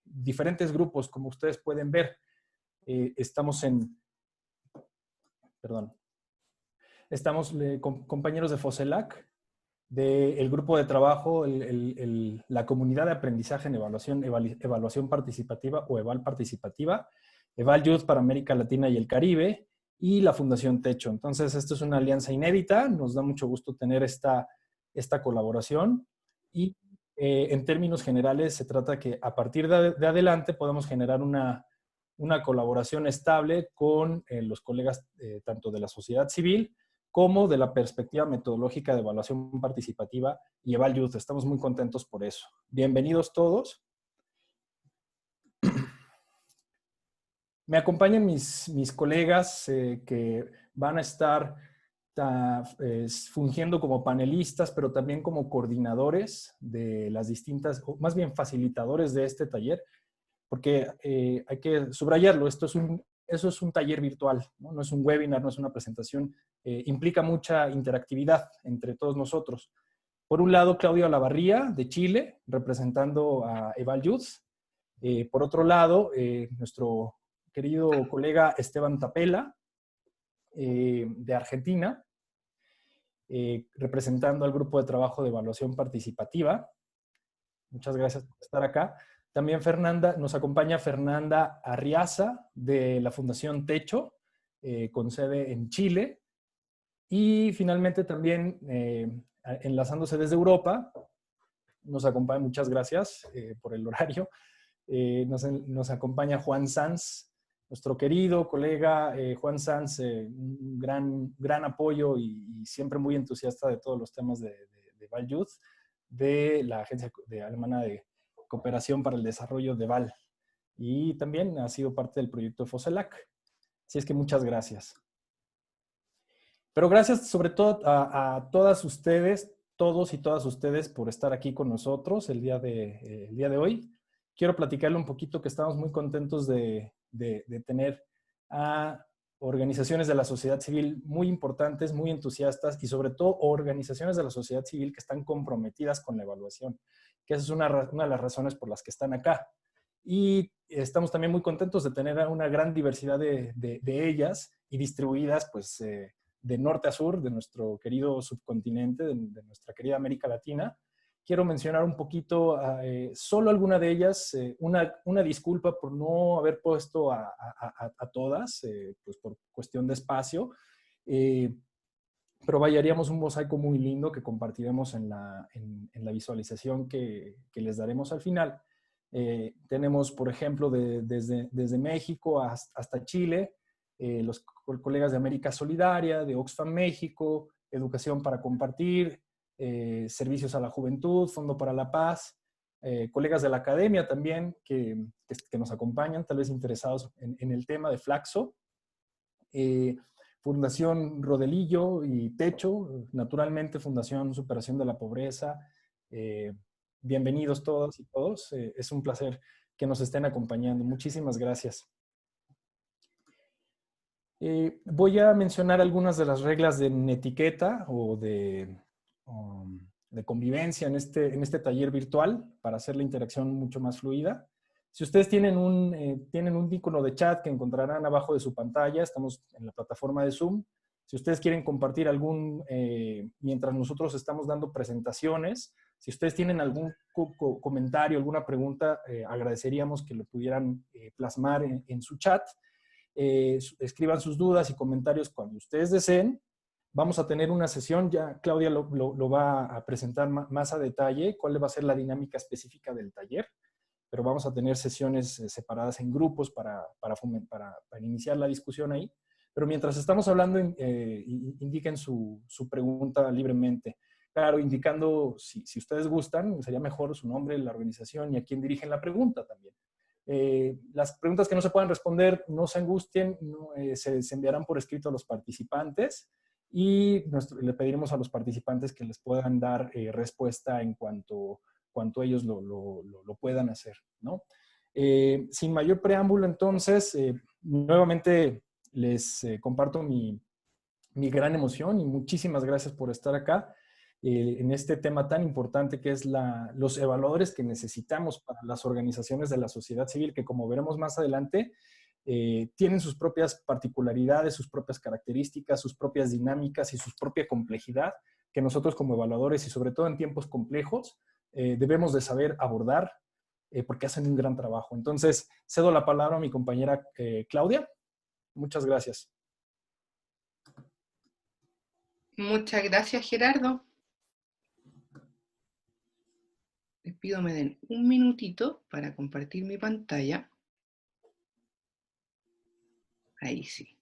diferentes grupos, como ustedes pueden ver. Estamos con compañeros de FOSELAC, del grupo de trabajo, la comunidad de aprendizaje en evaluación participativa o EVAL participativa, EVAL Youth para América Latina y el Caribe, y la Fundación Techo. Entonces, esto es una alianza inédita, nos da mucho gusto tener esta colaboración, y en términos generales se trata que a partir de adelante podemos generar una colaboración estable con los colegas tanto de la sociedad civil como de la perspectiva metodológica de evaluación participativa y EVAL Youth. Estamos muy contentos por eso. Bienvenidos todos. Me acompañan mis colegas que van a estar fungiendo como panelistas, pero también como coordinadores de las distintas, o más bien facilitadores de este taller, porque hay que subrayarlo, eso es un taller virtual, ¿no? No es un webinar, no es una presentación, implica mucha interactividad entre todos nosotros. Por un lado, Claudio Olavarría, de Chile, representando a EVAL Youth. Por otro lado, nuestro querido colega Esteban Tapela, de Argentina, representando al grupo de trabajo de evaluación participativa. Muchas gracias por estar acá. También nos acompaña Fernanda Arriaza, de la Fundación Techo, con sede en Chile. Y finalmente también, enlazándose desde Europa, nos acompaña, muchas gracias por el horario, nos acompaña Juan Sanz, nuestro querido colega Juan Sanz, un gran apoyo y siempre muy entusiasta de todos los temas de EVAL Youth, de la Agencia Alemana de Cooperación para el Desarrollo de EVAL. Y también ha sido parte del proyecto de FOSELAC. Así es que muchas gracias. Pero gracias sobre todo a todas ustedes, todos y todas ustedes, por estar aquí con nosotros el día de hoy. Quiero platicarle un poquito que estamos muy contentos de tener a organizaciones de la sociedad civil muy importantes, muy entusiastas, y sobre todo organizaciones de la sociedad civil que están comprometidas con la evaluación, que esa es una de las razones por las que están acá. Y estamos también muy contentos de tener una gran diversidad de ellas, y distribuidas pues de norte a sur de nuestro querido subcontinente, de nuestra querida América Latina. Quiero mencionar un poquito solo alguna de ellas, una disculpa por no haber puesto a todas, pues por cuestión de espacio, pero vaya, haríamos un mosaico muy lindo que compartiremos en la visualización que les daremos al final. Tenemos, por ejemplo, desde México hasta Chile, los colegas de América Solidaria, de Oxfam México, Educación para Compartir, Servicios a la Juventud, Fondo para la Paz, colegas de la academia también que nos acompañan, tal vez interesados en el tema de Flaxo, Fundación Rodelillo y Techo, naturalmente Fundación Superación de la Pobreza. Bienvenidos todos y todos, es un placer que nos estén acompañando. Muchísimas gracias. Voy a mencionar algunas de las reglas de etiqueta o de convivencia en este taller virtual para hacer la interacción mucho más fluida. Si ustedes tienen un icono de chat que encontrarán abajo de su pantalla, estamos en la plataforma de Zoom. Si ustedes quieren compartir mientras nosotros estamos dando presentaciones, si ustedes tienen algún comentario, alguna pregunta, agradeceríamos que lo pudieran plasmar en su chat. Escriban sus dudas y comentarios cuando ustedes deseen. Vamos a tener una sesión, ya Claudia lo va a presentar más a detalle, cuál va a ser la dinámica específica del taller, pero vamos a tener sesiones separadas en grupos para iniciar la discusión ahí. Pero mientras estamos hablando, indiquen su pregunta libremente. Claro, indicando, si ustedes gustan, sería mejor su nombre, la organización y a quién dirigen la pregunta también. Las preguntas que no se puedan responder, no se angustien, se enviarán por escrito a los participantes, y le pediremos a los participantes que les puedan dar respuesta en cuanto ellos lo puedan hacer, ¿no? Sin mayor preámbulo, entonces, nuevamente les comparto mi gran emoción y muchísimas gracias por estar acá. en este tema tan importante que es los evaluadores que necesitamos para las organizaciones de la sociedad civil, que como veremos más adelante, tienen sus propias particularidades, sus propias características, sus propias dinámicas y su propia complejidad, que nosotros como evaluadores y sobre todo en tiempos complejos debemos de saber abordar porque hacen un gran trabajo. Entonces, cedo la palabra a mi compañera Claudia. Muchas gracias. Muchas gracias, Gerardo. Les pido me den un minutito para compartir mi pantalla. Ahí sí.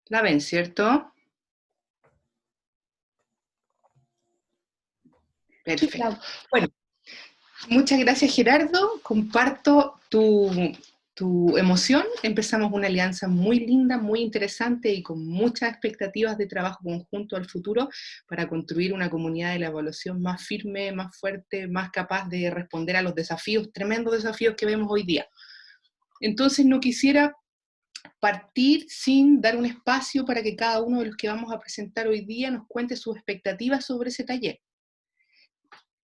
¿La ven, cierto? Perfecto. Bueno, muchas gracias, Gerardo. Comparto tu emoción. Empezamos una alianza muy linda, muy interesante y con muchas expectativas de trabajo conjunto al futuro para construir una comunidad de la evaluación más firme, más fuerte, más capaz de responder a los desafíos, tremendos desafíos que vemos hoy día. Entonces no quisiera partir sin dar un espacio para que cada uno de los que vamos a presentar hoy día nos cuente sus expectativas sobre ese taller.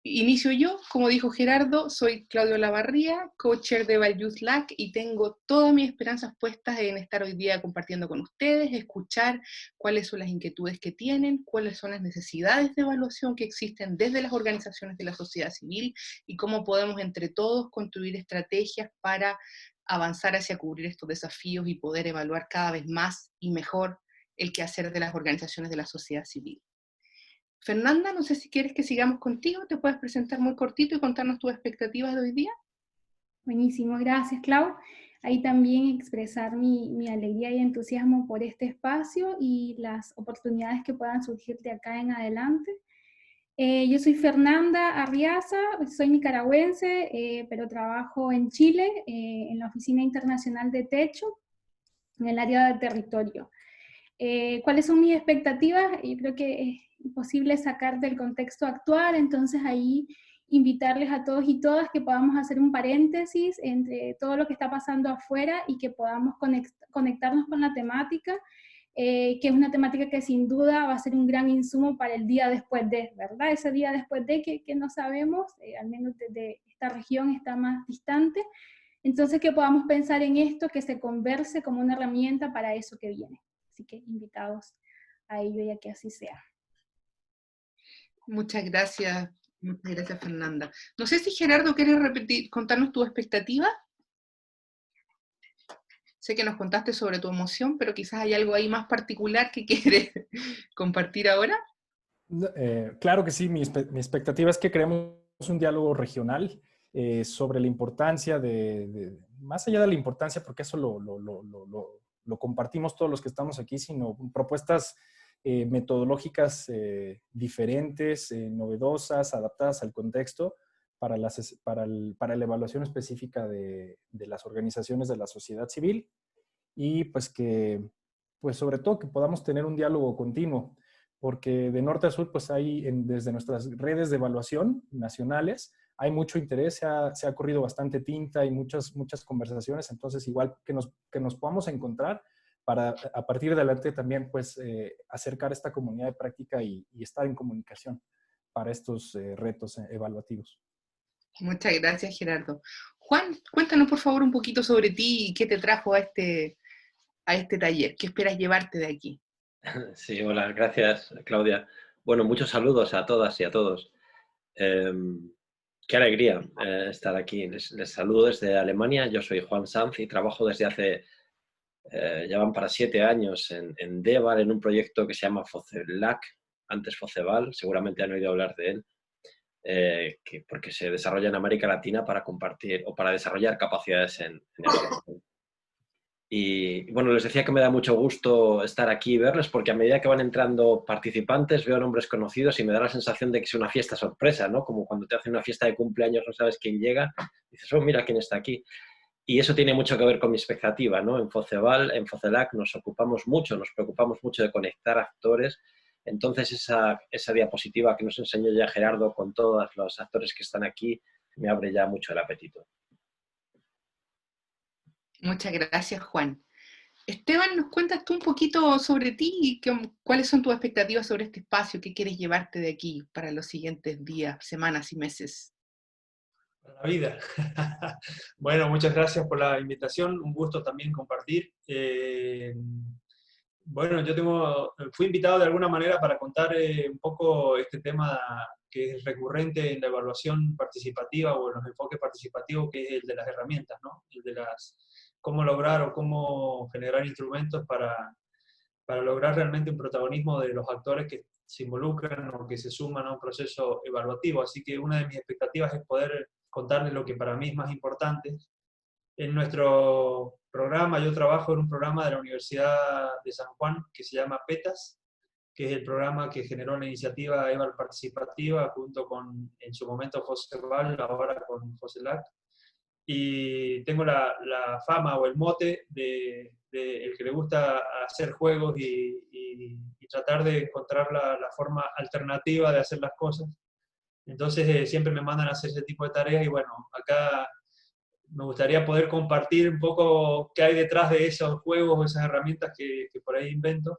Inicio yo, como dijo Gerardo, soy Claudio Lavarría, co-chair de Val Youth LAC, y tengo todas mis esperanzas puestas en estar hoy día compartiendo con ustedes, escuchar cuáles son las inquietudes que tienen, cuáles son las necesidades de evaluación que existen desde las organizaciones de la sociedad civil y cómo podemos entre todos construir estrategias para avanzar hacia cubrir estos desafíos y poder evaluar cada vez más y mejor el quehacer de las organizaciones de la sociedad civil. Fernanda, no sé si quieres que sigamos contigo, te puedes presentar muy cortito y contarnos tus expectativas de hoy día. Buenísimo, gracias Clau. Ahí también expresar mi alegría y entusiasmo por este espacio y las oportunidades que puedan surgir de acá en adelante. Yo soy Fernanda Arriaza, soy nicaragüense, pero trabajo en Chile, en la Oficina Internacional de Techo, en el área de territorio. ¿Cuáles son mis expectativas? Yo creo que es imposible sacar del contexto actual, entonces ahí invitarles a todos y todas que podamos hacer un paréntesis entre todo lo que está pasando afuera y que podamos conectarnos con la temática, que es una temática que sin duda va a ser un gran insumo para el día después de, ¿verdad? Ese día después de que no sabemos, al menos desde esta región está más distante, entonces que podamos pensar en esto, que se converse como una herramienta para eso que viene. Así que invitados a ello y a que así sea. Muchas gracias Fernanda. No sé si Gerardo quiere contarnos tu expectativa. Sé que nos contaste sobre tu emoción, pero quizás hay algo ahí más particular que quieres compartir ahora. Claro que sí, mi expectativa es que creemos un diálogo regional sobre la importancia más allá de la importancia, porque eso lo compartimos todos los que estamos aquí, sino propuestas metodológicas diferentes, novedosas, adaptadas al contexto para la evaluación específica de las organizaciones de la sociedad civil y pues sobre todo que podamos tener un diálogo continuo, porque de norte a sur pues hay desde nuestras redes de evaluación nacionales hay mucho interés, se ha corrido bastante tinta, hay muchas conversaciones, entonces igual que nos podamos encontrar para a partir de adelante también pues acercar esta comunidad de práctica y estar en comunicación para estos retos evaluativos. Muchas gracias, Gerardo. Juan, cuéntanos por favor un poquito sobre ti y qué te trajo a este taller. ¿Qué esperas llevarte de aquí? Sí, hola, gracias, Claudia. Bueno, muchos saludos a todas y a todos. Qué alegría estar aquí. Les saludo desde Alemania. Yo soy Juan Sanz y trabajo desde hace, ya van para 7 años en Deval, en un proyecto que se llama FOCELAC, antes FOCEVAL, seguramente han oído hablar de él, porque se desarrolla en América Latina para compartir o para desarrollar capacidades en evaluación. Y bueno, les decía que me da mucho gusto estar aquí y verles, porque a medida que van entrando participantes veo nombres conocidos y me da la sensación de que es una fiesta sorpresa, ¿no? Como cuando te hacen una fiesta de cumpleaños, no sabes quién llega, y dices, oh, mira quién está aquí. Y eso tiene mucho que ver con mi expectativa, ¿no? En FOCEVAL, en FOCELAC nos preocupamos mucho de conectar actores. Entonces esa diapositiva que nos enseñó ya Gerardo con todos los actores que están aquí me abre ya mucho el apetito. Muchas gracias, Juan. Esteban, ¿nos cuentas tú un poquito sobre ti y cuáles son tus expectativas sobre este espacio? ¿Qué quieres llevarte de aquí para los siguientes días, semanas y meses? Para la vida. Bueno, muchas gracias por la invitación, un gusto también compartir. Bueno, fui invitado de alguna manera para contar un poco este tema que es recurrente en la evaluación participativa o en los enfoques participativos, que es el de las herramientas, ¿no? El de cómo lograr o cómo generar instrumentos para lograr realmente un protagonismo de los actores que se involucran o que se suman a un proceso evaluativo. Así que una de mis expectativas es poder contarles lo que para mí es más importante. En nuestro programa, yo trabajo en un programa de la Universidad de San Juan que se llama PETAS, que es el programa que generó la iniciativa EVAL Participativa junto con, en su momento, José Val, ahora con José Lac. Y tengo la fama o el mote de el que le gusta hacer juegos y tratar de encontrar la forma alternativa de hacer las cosas. Entonces siempre me mandan a hacer ese tipo de tareas y bueno, acá me gustaría poder compartir un poco qué hay detrás de esos juegos o esas herramientas que por ahí invento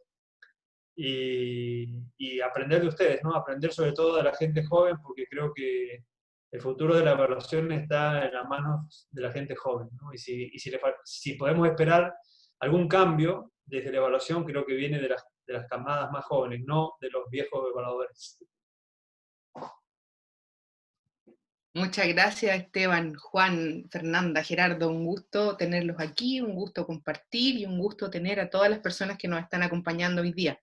y aprender de ustedes, ¿no? Aprender sobre todo de la gente joven porque creo que el futuro de la evaluación está en las manos de la gente joven, ¿no? Y si podemos esperar algún cambio desde la evaluación, creo que viene de las camadas más jóvenes, no de los viejos evaluadores. Muchas gracias, Esteban, Juan, Fernanda, Gerardo. Un gusto tenerlos aquí, un gusto compartir y un gusto tener a todas las personas que nos están acompañando hoy día.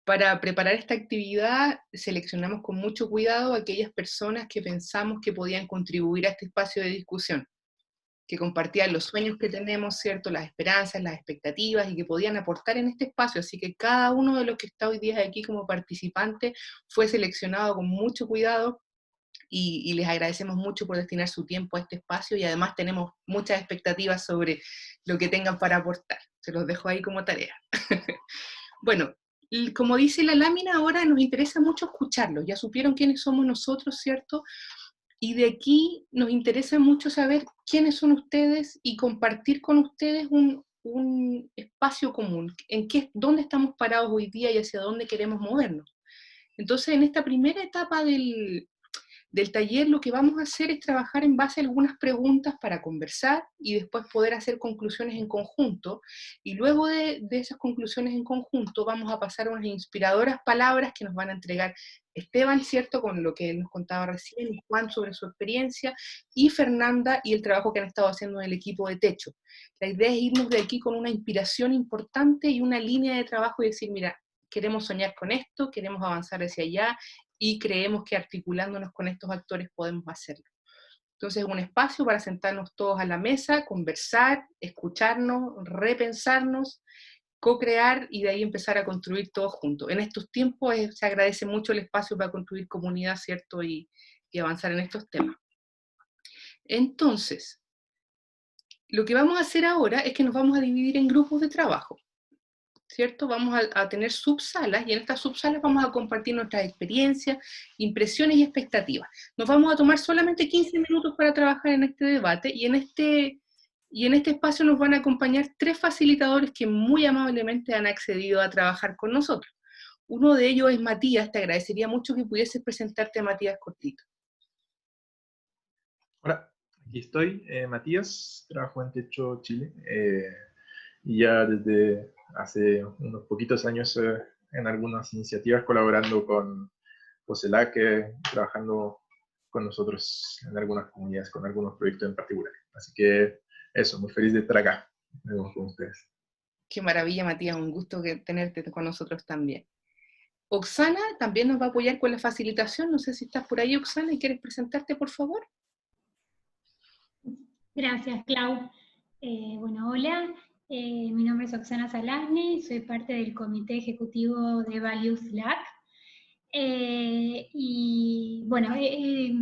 Para preparar esta actividad seleccionamos con mucho cuidado a aquellas personas que pensamos que podían contribuir a este espacio de discusión, que compartían los sueños que tenemos, ¿cierto? Las esperanzas, las expectativas y que podían aportar en este espacio. Así que cada uno de los que está hoy día aquí como participante fue seleccionado con mucho cuidado y les agradecemos mucho por destinar su tiempo a este espacio y además tenemos muchas expectativas sobre lo que tengan para aportar. Se los dejo ahí como tarea. Bueno, como dice la lámina, ahora nos interesa mucho escucharlos. Ya supieron quiénes somos nosotros, ¿cierto? Y de aquí nos interesa mucho saber quiénes son ustedes y compartir con ustedes un espacio común, dónde estamos parados hoy día y hacia dónde queremos movernos. Entonces, en esta primera etapa del taller lo que vamos a hacer es trabajar en base a algunas preguntas para conversar y después poder hacer conclusiones en conjunto, y luego de esas conclusiones en conjunto vamos a pasar unas inspiradoras palabras que nos van a entregar Esteban, ¿cierto?, con lo que él nos contaba recién, y Juan sobre su experiencia, y Fernanda y el trabajo que han estado haciendo en el equipo de Techo. La idea es irnos de aquí con una inspiración importante y una línea de trabajo y decir, mira, queremos soñar con esto, queremos avanzar hacia allá, y creemos que articulándonos con estos actores podemos hacerlo. Entonces es un espacio para sentarnos todos a la mesa, conversar, escucharnos, repensarnos, co-crear y de ahí empezar a construir todos juntos. En estos tiempos se agradece mucho el espacio para construir comunidad, ¿cierto? Y avanzar en estos temas. Entonces, lo que vamos a hacer ahora es que nos vamos a dividir en grupos de trabajo, ¿cierto? Vamos a tener subsalas y en estas subsalas vamos a compartir nuestras experiencias, impresiones y expectativas. Nos vamos a tomar solamente 15 minutos para trabajar en este debate y en este espacio nos van a acompañar 3 facilitadores que muy amablemente han accedido a trabajar con nosotros. Uno de ellos es Matías. Te agradecería mucho que pudieses presentarte a Matías cortito. Hola, aquí estoy, Matías, trabajo en Techo Chile y ya desde hace unos poquitos años en algunas iniciativas colaborando con José Lac, trabajando con nosotros en algunas comunidades, con algunos proyectos en particular. Así que eso, muy feliz de estar acá con ustedes. Qué maravilla, Matías, un gusto tenerte con nosotros también. Oksana también nos va a apoyar con la facilitación. No sé si estás por ahí, Oksana, y quieres presentarte, por favor. Gracias, Clau. Bueno, hola. Mi nombre es Oksana Salasny, soy parte del comité ejecutivo de Values LAC. Y bueno, he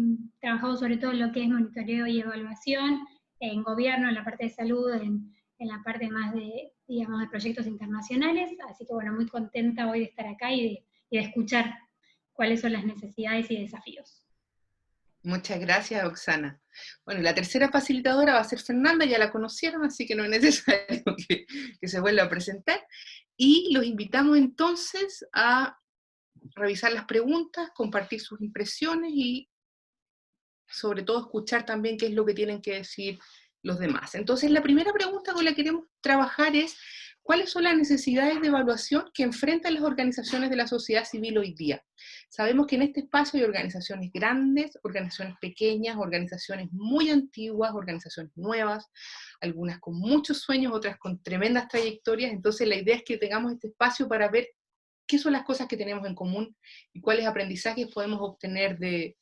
trabajado sobre todo en lo que es monitoreo y evaluación en gobierno, en la parte de salud, en la parte más de, digamos, de proyectos internacionales. Así que bueno, muy contenta hoy de estar acá y de escuchar cuáles son las necesidades y desafíos. Muchas gracias, Oksana. Bueno, la tercera facilitadora va a ser Fernanda, ya la conocieron, así que no es necesario que se vuelva a presentar. Y los invitamos entonces a revisar las preguntas, compartir sus impresiones y sobre todo escuchar también qué es lo que tienen que decir los demás. Entonces, la primera pregunta con la que queremos trabajar es, ¿cuáles son las necesidades de evaluación que enfrentan las organizaciones de la sociedad civil hoy día? Sabemos que en este espacio hay organizaciones grandes, organizaciones pequeñas, organizaciones muy antiguas, organizaciones nuevas, algunas con muchos sueños, otras con tremendas trayectorias. Entonces, la idea es que tengamos este espacio para ver qué son las cosas que tenemos en común y cuáles aprendizajes podemos obtener de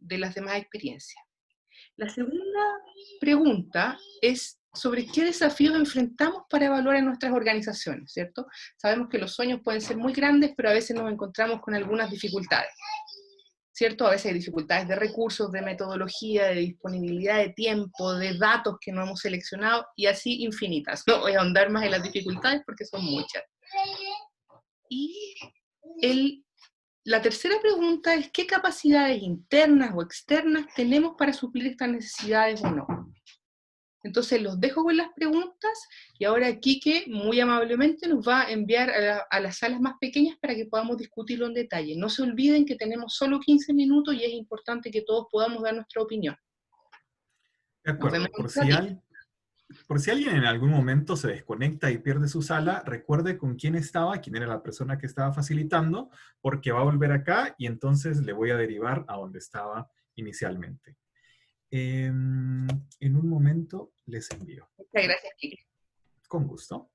las demás experiencias. La segunda pregunta es sobre qué desafíos enfrentamos para evaluar en nuestras organizaciones, ¿cierto? Sabemos que los sueños pueden ser muy grandes, pero a veces nos encontramos con algunas dificultades, ¿cierto? A veces hay dificultades de recursos, de metodología, de disponibilidad de tiempo, de datos que no hemos seleccionado, y así infinitas. No voy a ahondar más en las dificultades porque son muchas. Y la tercera pregunta es, ¿qué capacidades internas o externas tenemos para suplir estas necesidades o no? Entonces los dejo con las preguntas, y ahora Quique muy amablemente nos va a enviar a las salas más pequeñas para que podamos discutirlo en detalle. No se olviden que tenemos solo 15 minutos y es importante que todos podamos dar nuestra opinión. De acuerdo, por si alguien en algún momento se desconecta y pierde su sala, recuerde con quién estaba, quién era la persona que estaba facilitando, porque va a volver acá y entonces le voy a derivar a donde estaba inicialmente. En un momento les envío. Muchas gracias, Quique. Con gusto.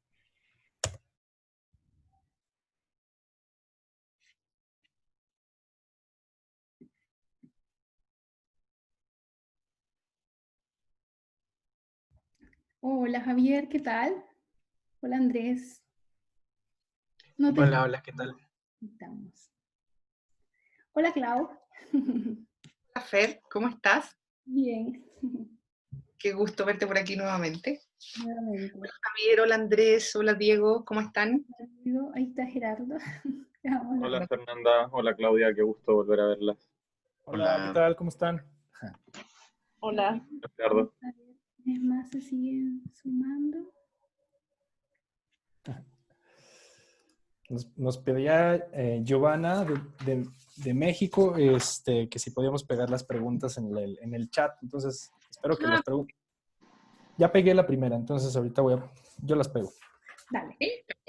Hola Javier, ¿qué tal? Hola Andrés. Hola, ¿qué tal? Estamos. Hola Clau. Hola Fer, ¿cómo estás? Bien. Qué gusto verte por aquí nuevamente. Nuevamente. Hola Javier, hola Andrés, hola Diego, ¿cómo están? Ahí está Gerardo. Hola Fernanda, hola Claudia, qué gusto volver a verlas. Hola, ¿qué tal? ¿Cómo están? Hola. Ricardo. Es más, se siguen sumando. Nos pedía Giovanna de México que si podíamos pegar las preguntas en el chat. Entonces, espero que las preguntas... Ya pegué la primera, entonces ahorita yo las pego. Dale,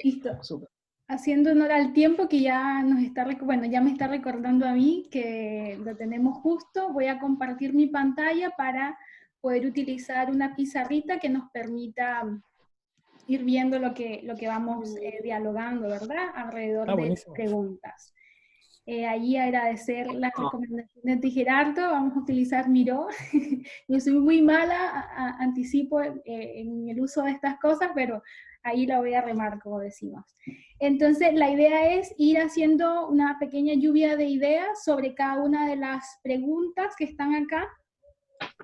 listo. Super. Haciendo honor al tiempo que ya nos está, ya me está recordando a mí que lo tenemos justo, voy a compartir mi pantalla para poder utilizar una pizarrita que nos permita ir viendo lo que vamos dialogando, ¿verdad? Alrededor de buenísimo. Preguntas. Allí agradecer las recomendaciones de Gerardo, vamos a utilizar Miro. Yo soy muy mala, anticipo en el uso de estas cosas, pero ahí la voy a remar, como decimos. Entonces, la idea es ir haciendo una pequeña lluvia de ideas sobre cada una de las preguntas que están acá.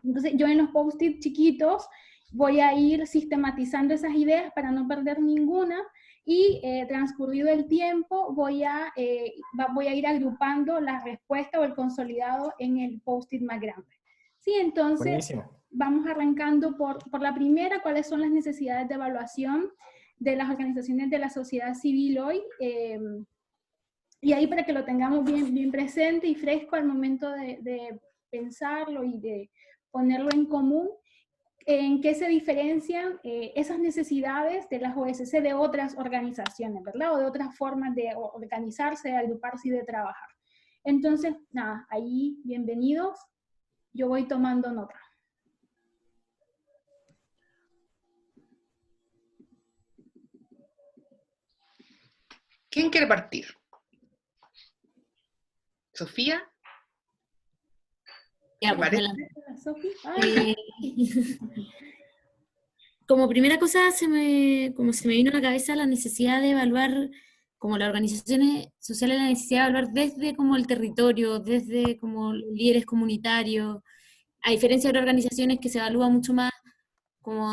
Entonces, yo en los post-it chiquitos voy a ir sistematizando esas ideas para no perder ninguna, y transcurrido el tiempo voy a ir agrupando la respuesta o el consolidado en el post-it más grande. Sí, entonces buenísimo. Vamos arrancando por la primera, cuáles son las necesidades de evaluación de las organizaciones de la sociedad civil hoy, y ahí para que lo tengamos bien presente y fresco al momento de pensarlo y de ponerlo en común. ¿En qué se diferencian esas necesidades de las OSC de otras organizaciones, ¿verdad? O de otras formas de organizarse, de agruparse y de trabajar. Entonces, nada, ahí, bienvenidos. Yo voy tomando nota. ¿Quién quiere partir? ¿Sofía? Ya, pues, como primera cosa, como se me vino a la cabeza la necesidad de evaluar, como las organizaciones sociales, la necesidad de evaluar desde como el territorio, desde como líderes comunitarios, a diferencia de otras organizaciones que se evalúa mucho más como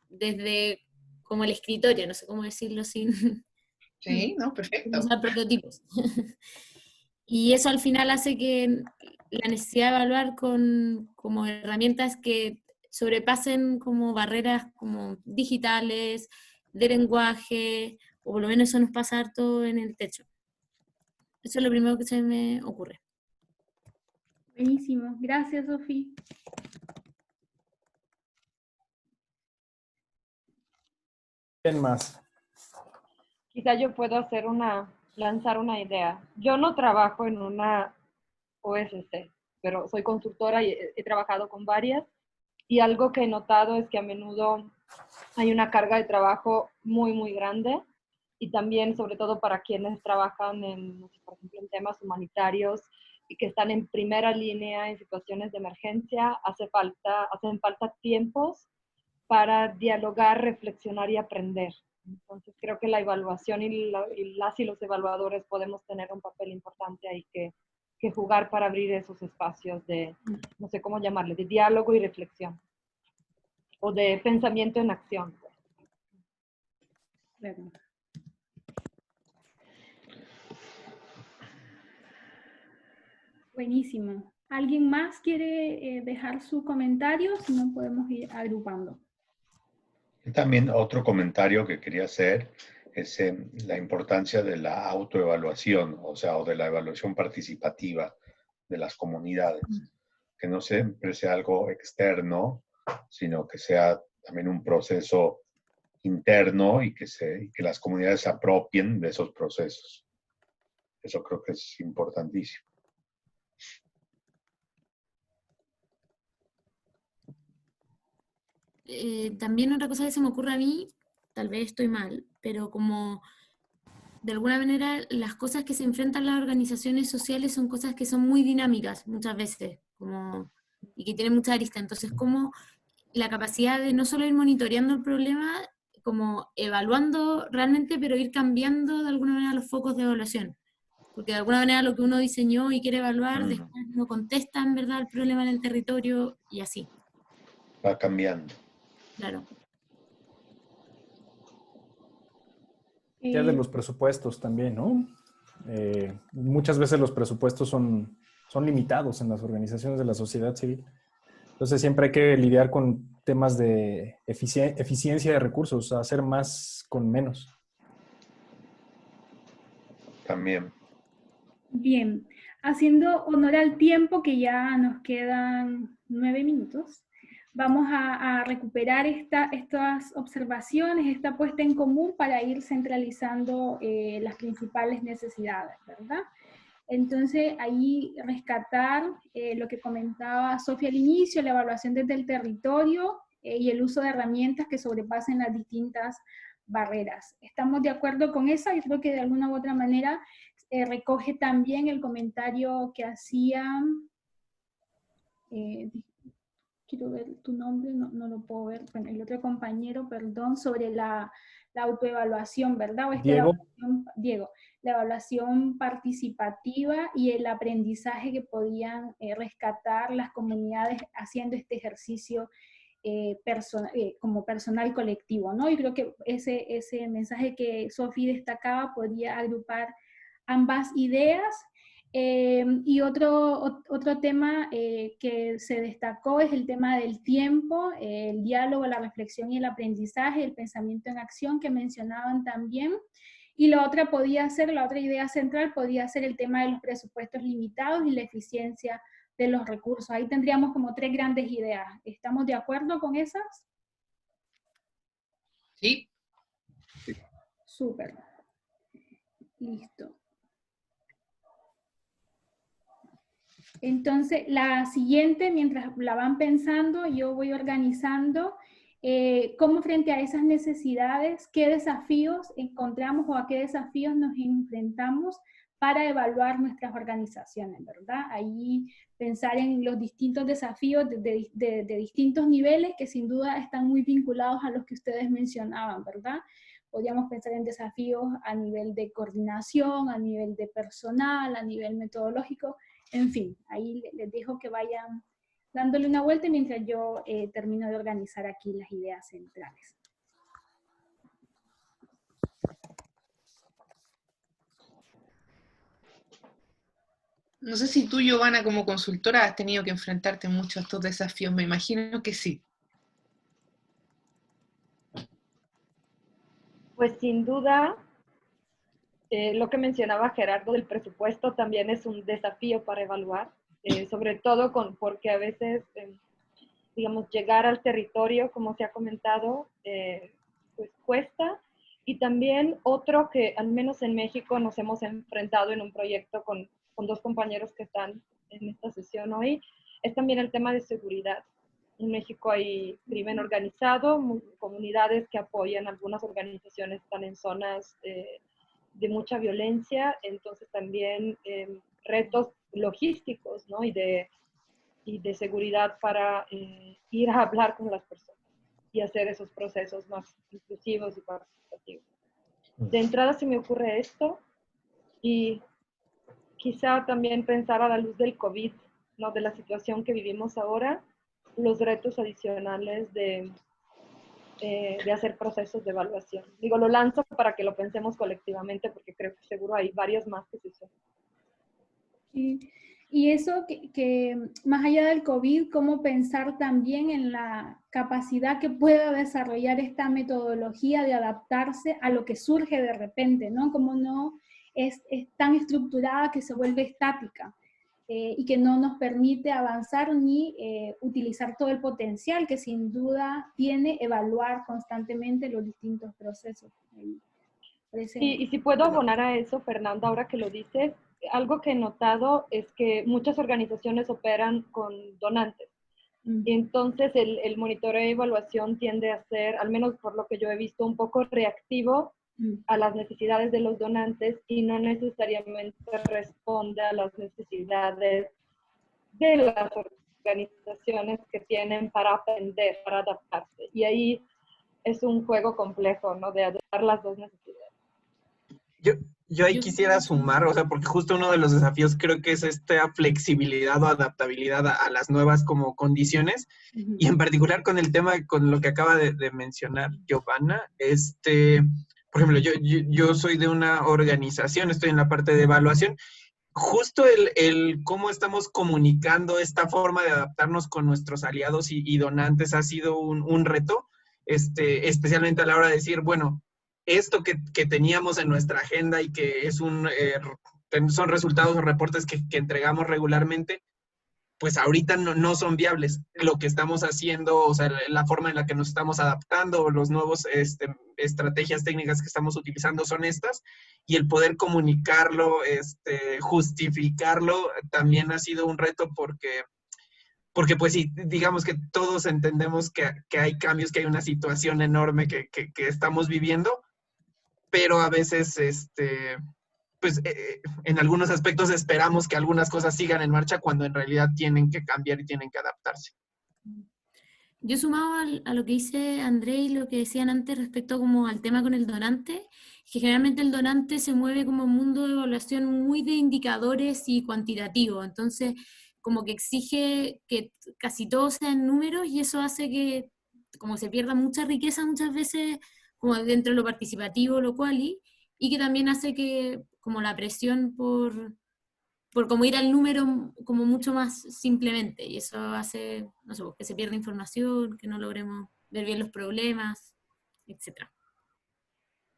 desde como el escritorio, no sé cómo decirlo sin... Sí, no, perfecto. Usar prototipos. Y eso al final hace que la necesidad de evaluar con como herramientas que sobrepasen como barreras como digitales, de lenguaje, o por lo menos eso nos pasa harto en el techo. Eso es lo primero que se me ocurre. Buenísimo. Gracias, Sofía. ¿Quién más? Quizá yo puedo lanzar una idea. Yo no trabajo en una OSC, pero soy consultora y he trabajado con varias, y algo que he notado es que a menudo hay una carga de trabajo muy, muy grande, y también, sobre todo para quienes trabajan en, no sé, por ejemplo, en temas humanitarios y que están en primera línea en situaciones de emergencia, hacen falta tiempos para dialogar, reflexionar y aprender. Entonces creo que la evaluación y los evaluadores podemos tener un papel importante ahí que jugar para abrir esos espacios de, no sé cómo llamarle, de diálogo y reflexión, o de pensamiento en acción. Claro. Buenísimo. ¿Alguien más quiere dejar su comentario? Si no, podemos ir agrupando. También otro comentario que quería hacer es la importancia de la autoevaluación, o sea, o de la evaluación participativa de las comunidades. Que no siempre sea algo externo, sino que sea también un proceso interno y que las comunidades se apropien de esos procesos. Eso creo que es importantísimo. También otra cosa que se me ocurre a mí, tal vez estoy mal, pero como de alguna manera las cosas que se enfrentan las organizaciones sociales son cosas que son muy dinámicas muchas veces, y que tienen mucha arista. Entonces, como la capacidad de no solo ir monitoreando el problema, como evaluando realmente, pero ir cambiando de alguna manera los focos de evaluación. Porque de alguna manera lo que uno diseñó y quiere evaluar, después no contesta en verdad el problema en el territorio y así. Va cambiando. Claro. Ya de los presupuestos también, ¿no? Muchas veces los presupuestos son limitados en las organizaciones de la sociedad civil. Entonces siempre hay que lidiar con temas de eficiencia de recursos, hacer más con menos. También. Bien, haciendo honor al tiempo, que ya nos quedan 9 minutos, vamos a recuperar estas observaciones, esta puesta en común para ir centralizando las principales necesidades, ¿verdad? Entonces, ahí rescatar lo que comentaba Sofía al inicio, la evaluación desde el territorio y el uso de herramientas que sobrepasen las distintas barreras. ¿Estamos de acuerdo con eso? Yo creo que de alguna u otra manera recoge también el comentario que hacía, quiero ver tu nombre, no lo puedo ver, bueno, el otro compañero, perdón, sobre la autoevaluación, ¿verdad? Diego, la evaluación participativa y el aprendizaje que podían rescatar las comunidades haciendo este ejercicio como personal colectivo, ¿no? Y creo que ese mensaje que Sofía destacaba podía agrupar ambas ideas. Y otro tema que se destacó es el tema del tiempo, el diálogo, la reflexión y el aprendizaje, el pensamiento en acción que mencionaban también. Y la otra idea central podía ser el tema de los presupuestos limitados y la eficiencia de los recursos. Ahí tendríamos como 3 grandes ideas. ¿Estamos de acuerdo con esas? Sí. Súper. Listo. Entonces, la siguiente, mientras la van pensando, yo voy organizando cómo frente a esas necesidades, qué desafíos encontramos o a qué desafíos nos enfrentamos para evaluar nuestras organizaciones, ¿verdad? Ahí pensar en los distintos desafíos de distintos niveles que sin duda están muy vinculados a los que ustedes mencionaban, ¿verdad? Podríamos pensar en desafíos a nivel de coordinación, a nivel de personal, a nivel metodológico. En fin, ahí les dejo que vayan dándole una vuelta mientras yo termino de organizar aquí las ideas centrales. No sé si tú, Giovanna, como consultora, has tenido que enfrentarte mucho a estos desafíos. Me imagino que sí. Pues sin duda, lo que mencionaba Gerardo del presupuesto también es un desafío para evaluar, sobre todo porque a veces, digamos, llegar al territorio, como se ha comentado, pues cuesta. Y también otro que al menos en México nos hemos enfrentado en un proyecto con 2 compañeros que están en esta sesión hoy, es también el tema de seguridad. En México hay crimen organizado, comunidades que apoyan, algunas organizaciones están en zonas de mucha violencia, entonces también retos logísticos, ¿no? y de seguridad para ir a hablar con las personas y hacer esos procesos más inclusivos y participativos. De entrada se me ocurre esto, y quizá también pensar a la luz del COVID, ¿no? De la situación que vivimos ahora, los retos adicionales de hacer procesos de evaluación. Digo, lo lanzo para que lo pensemos colectivamente, porque creo que seguro hay varios más que se suman. Sí. Y eso que más allá del COVID, cómo pensar también en la capacidad que pueda desarrollar esta metodología de adaptarse a lo que surge de repente, ¿no? Como no es tan estructurada que se vuelve estática y que no nos permite avanzar ni utilizar todo el potencial que sin duda tiene evaluar constantemente los distintos procesos. Y si puedo abonar a eso, Fernanda, ahora que lo dices, algo que he notado es que muchas organizaciones operan con donantes. Y entonces el monitoreo y evaluación tiende a ser, al menos por lo que yo he visto, un poco reactivo a las necesidades de los donantes y no necesariamente responde a las necesidades de las organizaciones que tienen para aprender, para adaptarse. Y ahí es un juego complejo, ¿no? De adaptar las dos necesidades. Yo ahí quisiera sumar, o sea, porque justo uno de los desafíos creo que es esta flexibilidad o adaptabilidad a las nuevas como condiciones, y en particular con el tema, con lo que acaba de mencionar Giovanna, por ejemplo, yo soy de una organización, estoy en la parte de evaluación, justo el cómo estamos comunicando esta forma de adaptarnos con nuestros aliados y donantes ha sido un reto, especialmente a la hora de decir, bueno, esto que teníamos en nuestra agenda y que es son resultados o reportes que entregamos regularmente, pues ahorita no son viables. Lo que estamos haciendo, o sea, la forma en la que nos estamos adaptando, los nuevos estrategias técnicas que estamos utilizando son estas, y el poder comunicarlo, justificarlo, también ha sido un reto porque pues sí, digamos que todos entendemos que hay cambios, que hay una situación enorme que estamos viviendo, pero a veces, pues en algunos aspectos esperamos que algunas cosas sigan en marcha cuando en realidad tienen que cambiar y tienen que adaptarse. Yo sumado a lo que dice André y lo que decían antes respecto como al tema con el donante, que generalmente el donante se mueve como un mundo de evaluación muy de indicadores y cuantitativo, entonces como que exige que casi todo sean números y eso hace que como se pierda mucha riqueza muchas veces como dentro de lo participativo, lo quali, y que también hace que como la presión por como ir al número como mucho más simplemente, y eso hace, no sé, que se pierda información, que no logremos ver bien los problemas, etc.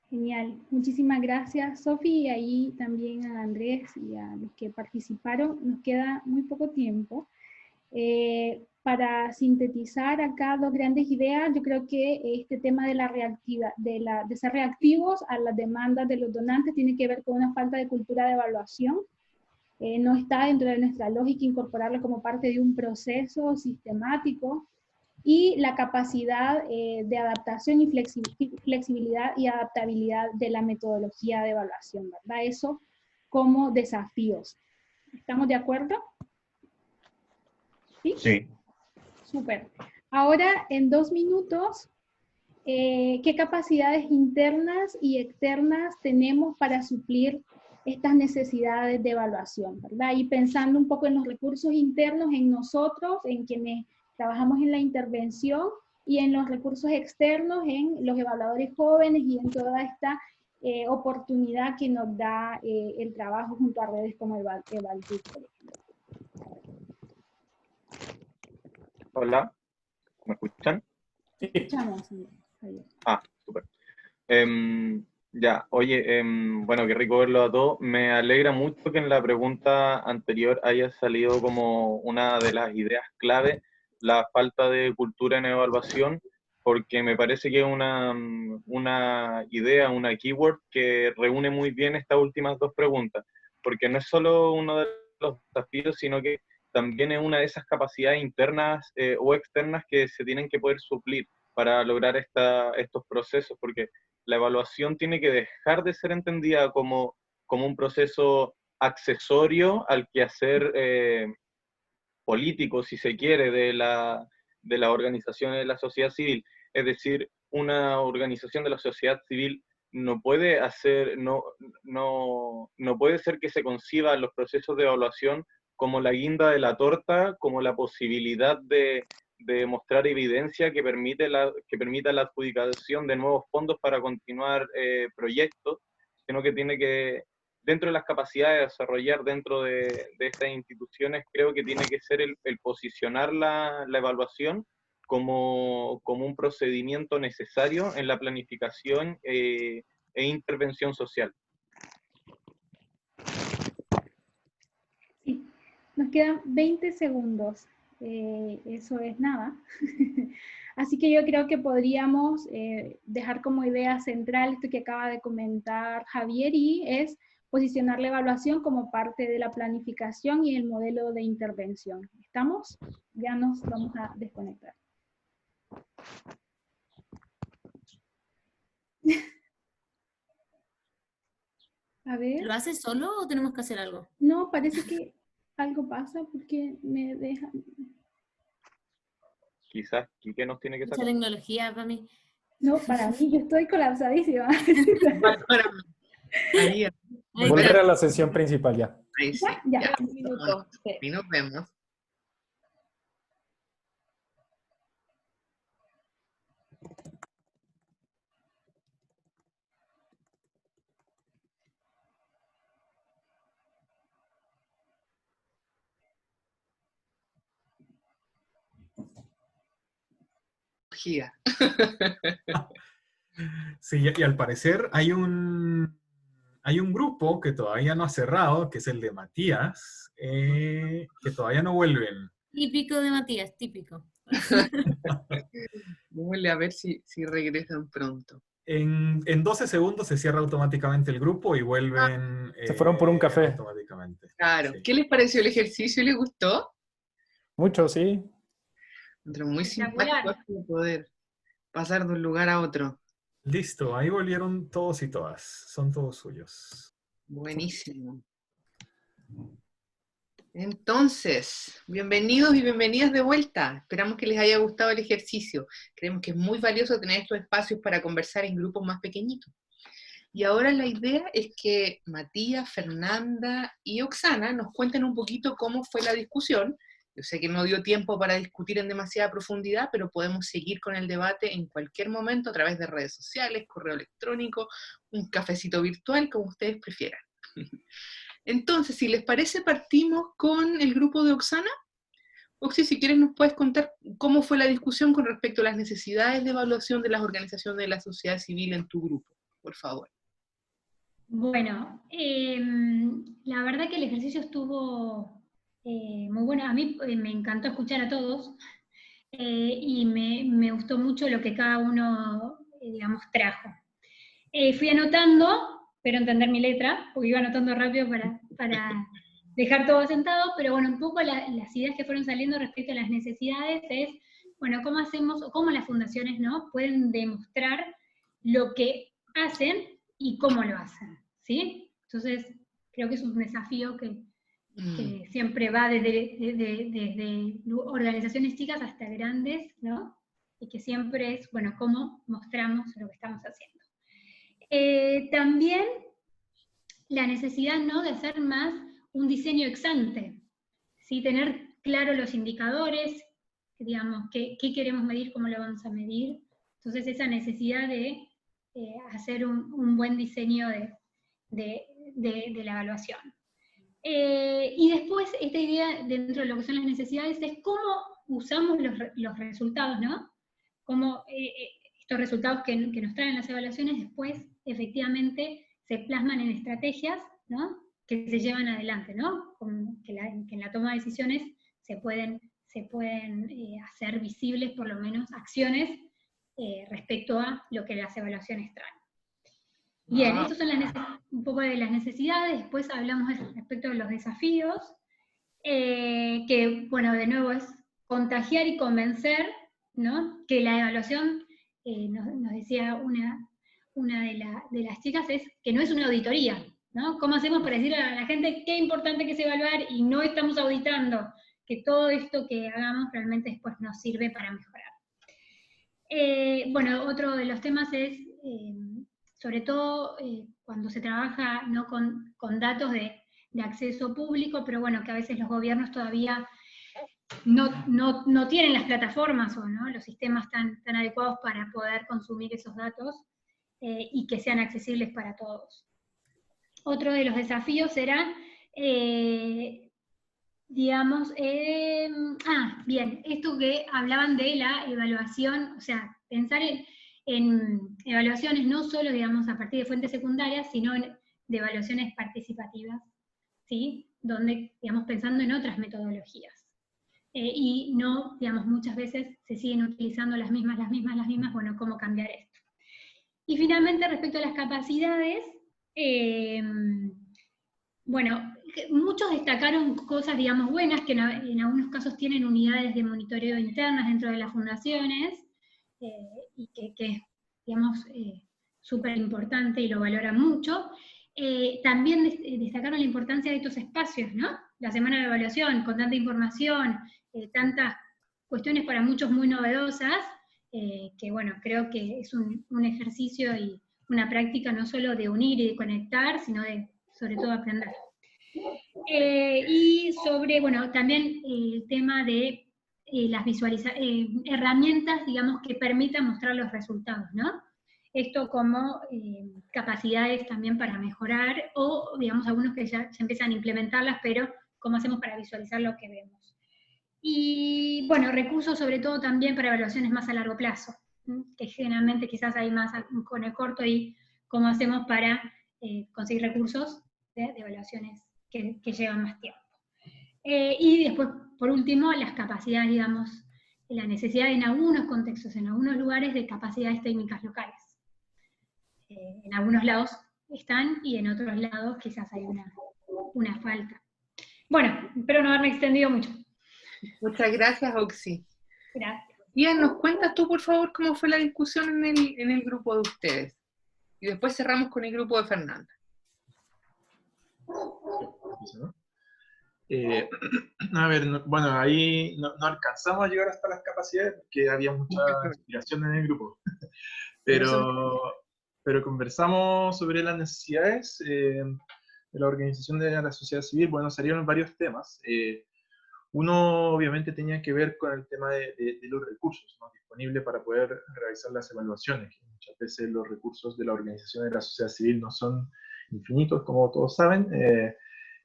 Genial, muchísimas gracias Sofi, y ahí también a Andrés y a los que participaron. Nos queda muy poco tiempo. Para sintetizar acá dos grandes ideas, yo creo que este tema de de ser reactivos a las demandas de los donantes tiene que ver con una falta de cultura de evaluación. No está dentro de nuestra lógica incorporarlo como parte de un proceso sistemático, y la capacidad de adaptación y flexibilidad y adaptabilidad de la metodología de evaluación, ¿verdad? Eso como desafíos. ¿Estamos de acuerdo? ¿Sí? Sí. Súper. Ahora, en 2 minutos, ¿qué capacidades internas y externas tenemos para suplir estas necesidades de evaluación, ¿verdad? Y pensando un poco en los recursos internos, en nosotros, en quienes trabajamos en la intervención, y en los recursos externos, en los evaluadores jóvenes y en toda esta oportunidad que nos da el trabajo junto a redes como EvalTech, por ejemplo. Hola, ¿me escuchan? Sí. Escuchamos. Ah, súper. Ya, oye, bueno, qué rico verlo a todos. Me alegra mucho que en la pregunta anterior haya salido como una de las ideas clave la falta de cultura en evaluación, porque me parece que es una idea, una keyword que reúne muy bien estas últimas dos preguntas, porque no es solo uno de los desafíos, sino que también es una de esas capacidades internas o externas que se tienen que poder suplir para lograr estos procesos, porque la evaluación tiene que dejar de ser entendida como un proceso accesorio al quehacer político, si se quiere, de las organizaciones de la sociedad civil. Es decir, una organización de la sociedad civil no puede ser que se conciba los procesos de evaluación como la guinda de la torta, como la posibilidad de mostrar evidencia que permita la adjudicación de nuevos fondos para continuar proyectos, sino que tiene que, dentro de las capacidades de desarrollar dentro de estas instituciones, creo que tiene que ser el posicionar la evaluación como un procedimiento necesario en la planificación e intervención social. Sí, nos quedan 20 segundos. Eso es nada. Así que yo creo que podríamos dejar como idea central esto que acaba de comentar Javier, y es posicionar la evaluación como parte de la planificación y el modelo de intervención. ¿Estamos? Ya nos vamos a desconectar. A ver. ¿Lo haces solo o tenemos que hacer algo? No, parece que algo pasa porque me dejan. Quizás Quique nos tiene que Mucha sacar. tecnología para mí. No, para mí, yo estoy colapsadísima. Ahí. Volver a la sesión principal ya. Ahí sí. Ya. Un minuto. Y nos vemos. Sí, y al parecer hay un grupo que todavía no ha cerrado, que es el de Matías, que todavía no vuelven. Típico de Matías, típico. Démosle a ver si regresan pronto. En 12 segundos se cierra automáticamente el grupo y vuelven. Se fueron por un café. Automáticamente. Claro. Sí. ¿Qué les pareció el ejercicio? ¿Les gustó? Mucho, sí. Muy simpático poder pasar de un lugar a otro. Listo, ahí volvieron todos y todas. Son todos suyos. Buenísimo. Entonces, bienvenidos y bienvenidas de vuelta. Esperamos que les haya gustado el ejercicio. Creemos que es muy valioso tener estos espacios para conversar en grupos más pequeñitos. Y ahora la idea es que Matías, Fernanda y Oksana nos cuenten un poquito cómo fue la discusión. Yo sé que no dio tiempo para discutir en demasiada profundidad, pero podemos seguir con el debate en cualquier momento a través de redes sociales, correo electrónico, un cafecito virtual, como ustedes prefieran. Entonces, si les parece, partimos con el grupo de Oksana. Oxy, si quieres nos puedes contar cómo fue la discusión con respecto a las necesidades de evaluación de las organizaciones de la sociedad civil en tu grupo, por favor. Bueno, la verdad que el ejercicio estuvo muy bueno. A mí me encantó escuchar a todos y me gustó mucho lo que cada uno, digamos, trajo. Fui anotando, pero entender mi letra, porque iba anotando rápido para dejar todo asentado, pero bueno, un poco las ideas que fueron saliendo respecto a las necesidades es, bueno, cómo hacemos, o cómo las fundaciones, ¿no?, pueden demostrar lo que hacen y cómo lo hacen, ¿sí? Entonces, creo que es un desafío que siempre va desde organizaciones chicas hasta grandes, ¿no? Y que siempre es, bueno, cómo mostramos lo que estamos haciendo. También la necesidad, ¿no?, de hacer más un diseño ex ante, ¿sí? Tener claro los indicadores, digamos, qué queremos medir, cómo lo vamos a medir. Entonces esa necesidad de hacer un buen diseño de la evaluación. Y después esta idea dentro de lo que son las necesidades es cómo usamos los resultados, ¿no? Cómo estos resultados que nos traen las evaluaciones después efectivamente se plasman en estrategias, ¿no? Que se llevan adelante, ¿no? Que en la toma de decisiones se pueden hacer visibles por lo menos acciones respecto a lo que las evaluaciones traen. Bien, estas son un poco de las necesidades, después hablamos respecto de los desafíos, que, bueno, de nuevo es contagiar y convencer, ¿no? Que la evaluación, nos decía una de las chicas, es que no es una auditoría, ¿no? ¿Cómo hacemos para decirle a la gente qué importante que es evaluar y no estamos auditando? Que todo esto que hagamos realmente después nos sirve para mejorar. Bueno, otro de los temas es, sobre todo cuando se trabaja no con datos de acceso público, pero bueno, que a veces los gobiernos todavía no tienen las plataformas o ¿no? los sistemas tan adecuados para poder consumir esos datos y que sean accesibles para todos. Otro de los desafíos será, digamos, bien, esto que hablaban de la evaluación, o sea, pensar en evaluaciones no solo, digamos, a partir de fuentes secundarias, sino de evaluaciones participativas, ¿sí? Donde, digamos, pensando en otras metodologías. Y no, digamos, muchas veces se siguen utilizando las mismas, bueno, ¿cómo cambiar esto? Y finalmente, respecto a las capacidades, bueno, muchos destacaron cosas, digamos, buenas, que en algunos casos tienen unidades de monitoreo internas dentro de las fundaciones, y que digamos, súper importante y lo valoran mucho. También destacaron la importancia de estos espacios, ¿no? La semana de evaluación, con tanta información, tantas cuestiones para muchos muy novedosas, que bueno, creo que es un ejercicio y una práctica no solo de unir y de conectar, sino de, sobre todo, aprender. Y sobre, bueno, también el tema de las herramientas, digamos, que permitan mostrar los resultados, ¿no? Esto como capacidades también para mejorar, o digamos algunos que ya empiezan a implementarlas, pero cómo hacemos para visualizar lo que vemos. Y bueno, recursos sobre todo también para evaluaciones más a largo plazo, que generalmente quizás hay más con el corto, y cómo hacemos para conseguir recursos de evaluaciones que llevan más tiempo. Y después, por último, las capacidades, digamos, la necesidad en algunos contextos, en algunos lugares, de capacidades técnicas locales. En algunos lados están, y en otros lados quizás hay una falta. Bueno, espero no haberme extendido mucho. Muchas gracias, Oxy. Gracias. Ian, ¿nos cuentas tú, por favor, cómo fue la discusión en el grupo de ustedes? Y después cerramos con el grupo de Fernanda. A ver, bueno, ahí no alcanzamos a llegar hasta las capacidades porque había mucha inspiración en el grupo. Pero conversamos sobre las necesidades de la organización de la sociedad civil. Bueno, salieron varios temas. Uno obviamente tenía que ver con el tema de los recursos, ¿no?, disponibles para poder realizar las evaluaciones. Muchas veces los recursos de la organización de la sociedad civil no son infinitos, como todos saben.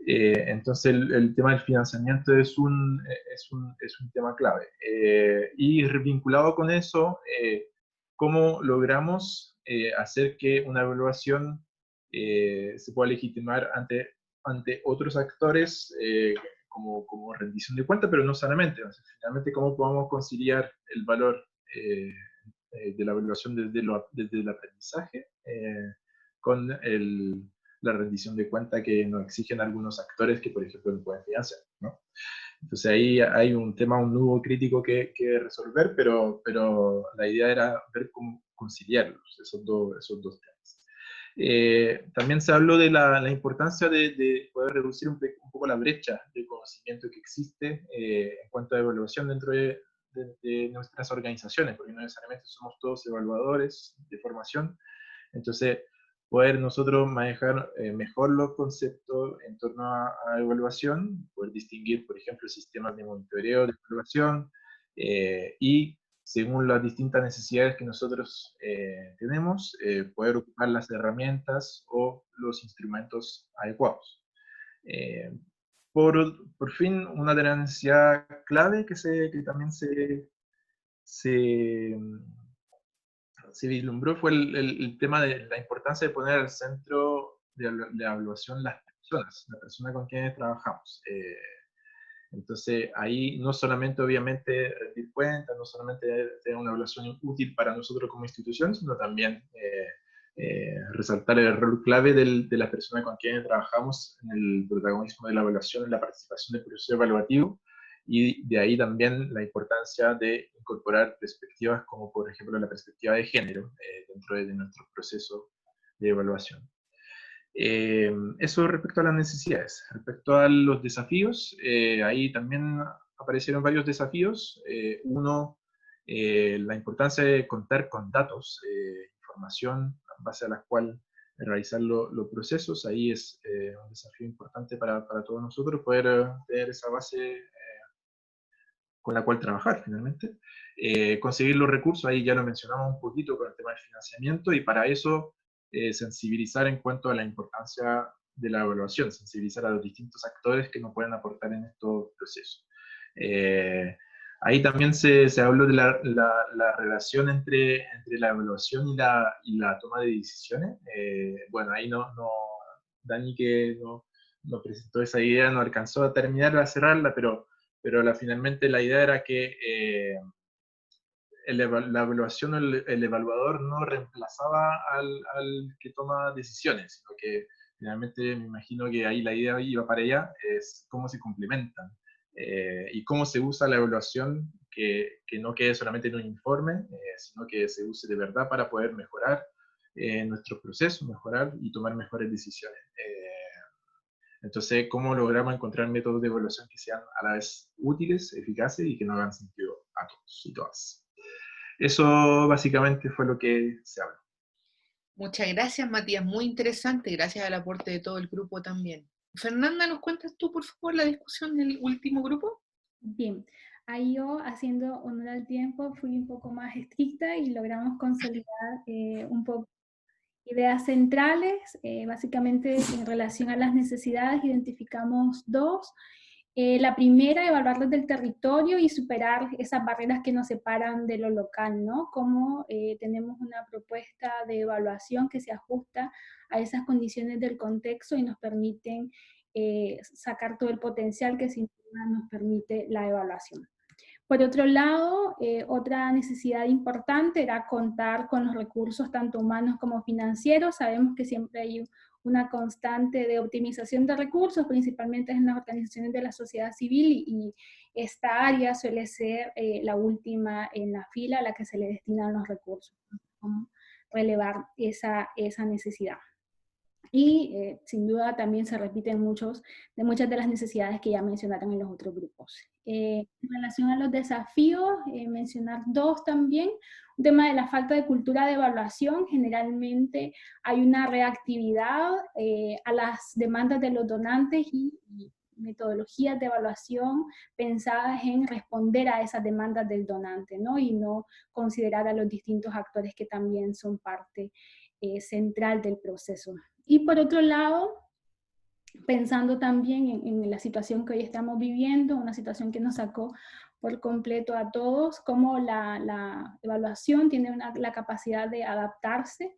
Entonces el tema del financiamiento es un tema clave. Y vinculado con eso, ¿cómo logramos hacer que una evaluación se pueda legitimar ante otros actores como rendición de cuentas, pero no solamente? O sea, finalmente, ¿cómo podemos conciliar el valor de la evaluación desde el aprendizaje con la rendición de cuenta que nos exigen algunos actores que, por ejemplo, no pueden financiar, ¿no? Entonces ahí hay un nudo crítico que resolver, pero la idea era ver cómo conciliarlos, esos dos temas. También se habló de la importancia de poder reducir un poco la brecha de conocimiento que existe en cuanto a evaluación dentro de nuestras organizaciones, porque no necesariamente somos todos evaluadores de formación. Entonces, poder nosotros manejar mejor los conceptos en torno a evaluación, poder distinguir, por ejemplo, sistemas de monitoreo, de evaluación, y según las distintas necesidades que nosotros tenemos, poder ocupar las herramientas o los instrumentos adecuados. por fin, una de las necesidades clave que también se vislumbró fue el tema de la importancia de poner al centro de la evaluación la persona con quienes trabajamos. Entonces, ahí no solamente, obviamente, rendir cuentas, no solamente tener una evaluación útil para nosotros como institución, sino también resaltar el rol clave de la persona con quien trabajamos en el protagonismo de la evaluación, en la participación del proceso evaluativo, y de ahí también la importancia de incorporar perspectivas como, por ejemplo, la perspectiva de género dentro de nuestro proceso de evaluación. Eso respecto a las necesidades. Respecto a los desafíos, ahí también aparecieron varios desafíos. Uno, la importancia de contar con datos, información en base a la cual realizar los procesos. Ahí es un desafío importante para todos nosotros poder tener esa base con la cual trabajar finalmente. Conseguir los recursos, ahí ya lo mencionamos un poquito con el tema del financiamiento, y para eso sensibilizar en cuanto a la importancia de la evaluación, sensibilizar a los distintos actores que nos pueden aportar en estos procesos. Ahí también se habló de la relación entre la evaluación y la toma de decisiones. Bueno, ahí Dani, que nos presentó esa idea, no alcanzó a terminar, a cerrarla, pero finalmente la idea era que la evaluación, el evaluador no reemplazaba al que toma decisiones, sino que finalmente me imagino que ahí la idea iba para allá, es cómo se complementan y cómo se usa la evaluación, que no quede solamente en un informe, sino que se use de verdad para poder mejorar nuestros procesos, mejorar y tomar mejores decisiones. Entonces, ¿cómo logramos encontrar métodos de evaluación que sean a la vez útiles, eficaces y que no hagan sentido a todos y todas? Eso básicamente fue lo que se habló. Muchas gracias, Matías. Muy interesante. Gracias al aporte de todo el grupo también. Fernanda, ¿nos cuentas tú, por favor, la discusión del último grupo? Bien. Ahí yo, haciendo honor al tiempo, fui un poco más estricta y logramos consolidar un poco ideas centrales. Básicamente, en relación a las necesidades, identificamos dos. La primera, evaluar desde el territorio y superar esas barreras que nos separan de lo local, ¿no? Cómo tenemos una propuesta de evaluación que se ajusta a esas condiciones del contexto y nos permiten sacar todo el potencial que sin duda nos permite la evaluación. Por otro lado, otra necesidad importante era contar con los recursos tanto humanos como financieros. Sabemos que siempre hay una constante de optimización de recursos, principalmente en las organizaciones de la sociedad civil, y esta área suele ser la última en la fila a la que se le destinan los recursos. Cómo relevar esa necesidad. Y sin duda también se repiten muchas de las necesidades que ya mencionaron en los otros grupos. En relación a los desafíos, mencionar dos también. Un tema de la falta de cultura de evaluación. Generalmente hay una reactividad a las demandas de los donantes y metodologías de evaluación pensadas en responder a esas demandas del donante, ¿no? Y no considerar a los distintos actores que también son parte central del proceso. Y por otro lado, pensando también en la situación que hoy estamos viviendo, una situación que nos sacó por completo a todos, cómo la evaluación tiene la capacidad de adaptarse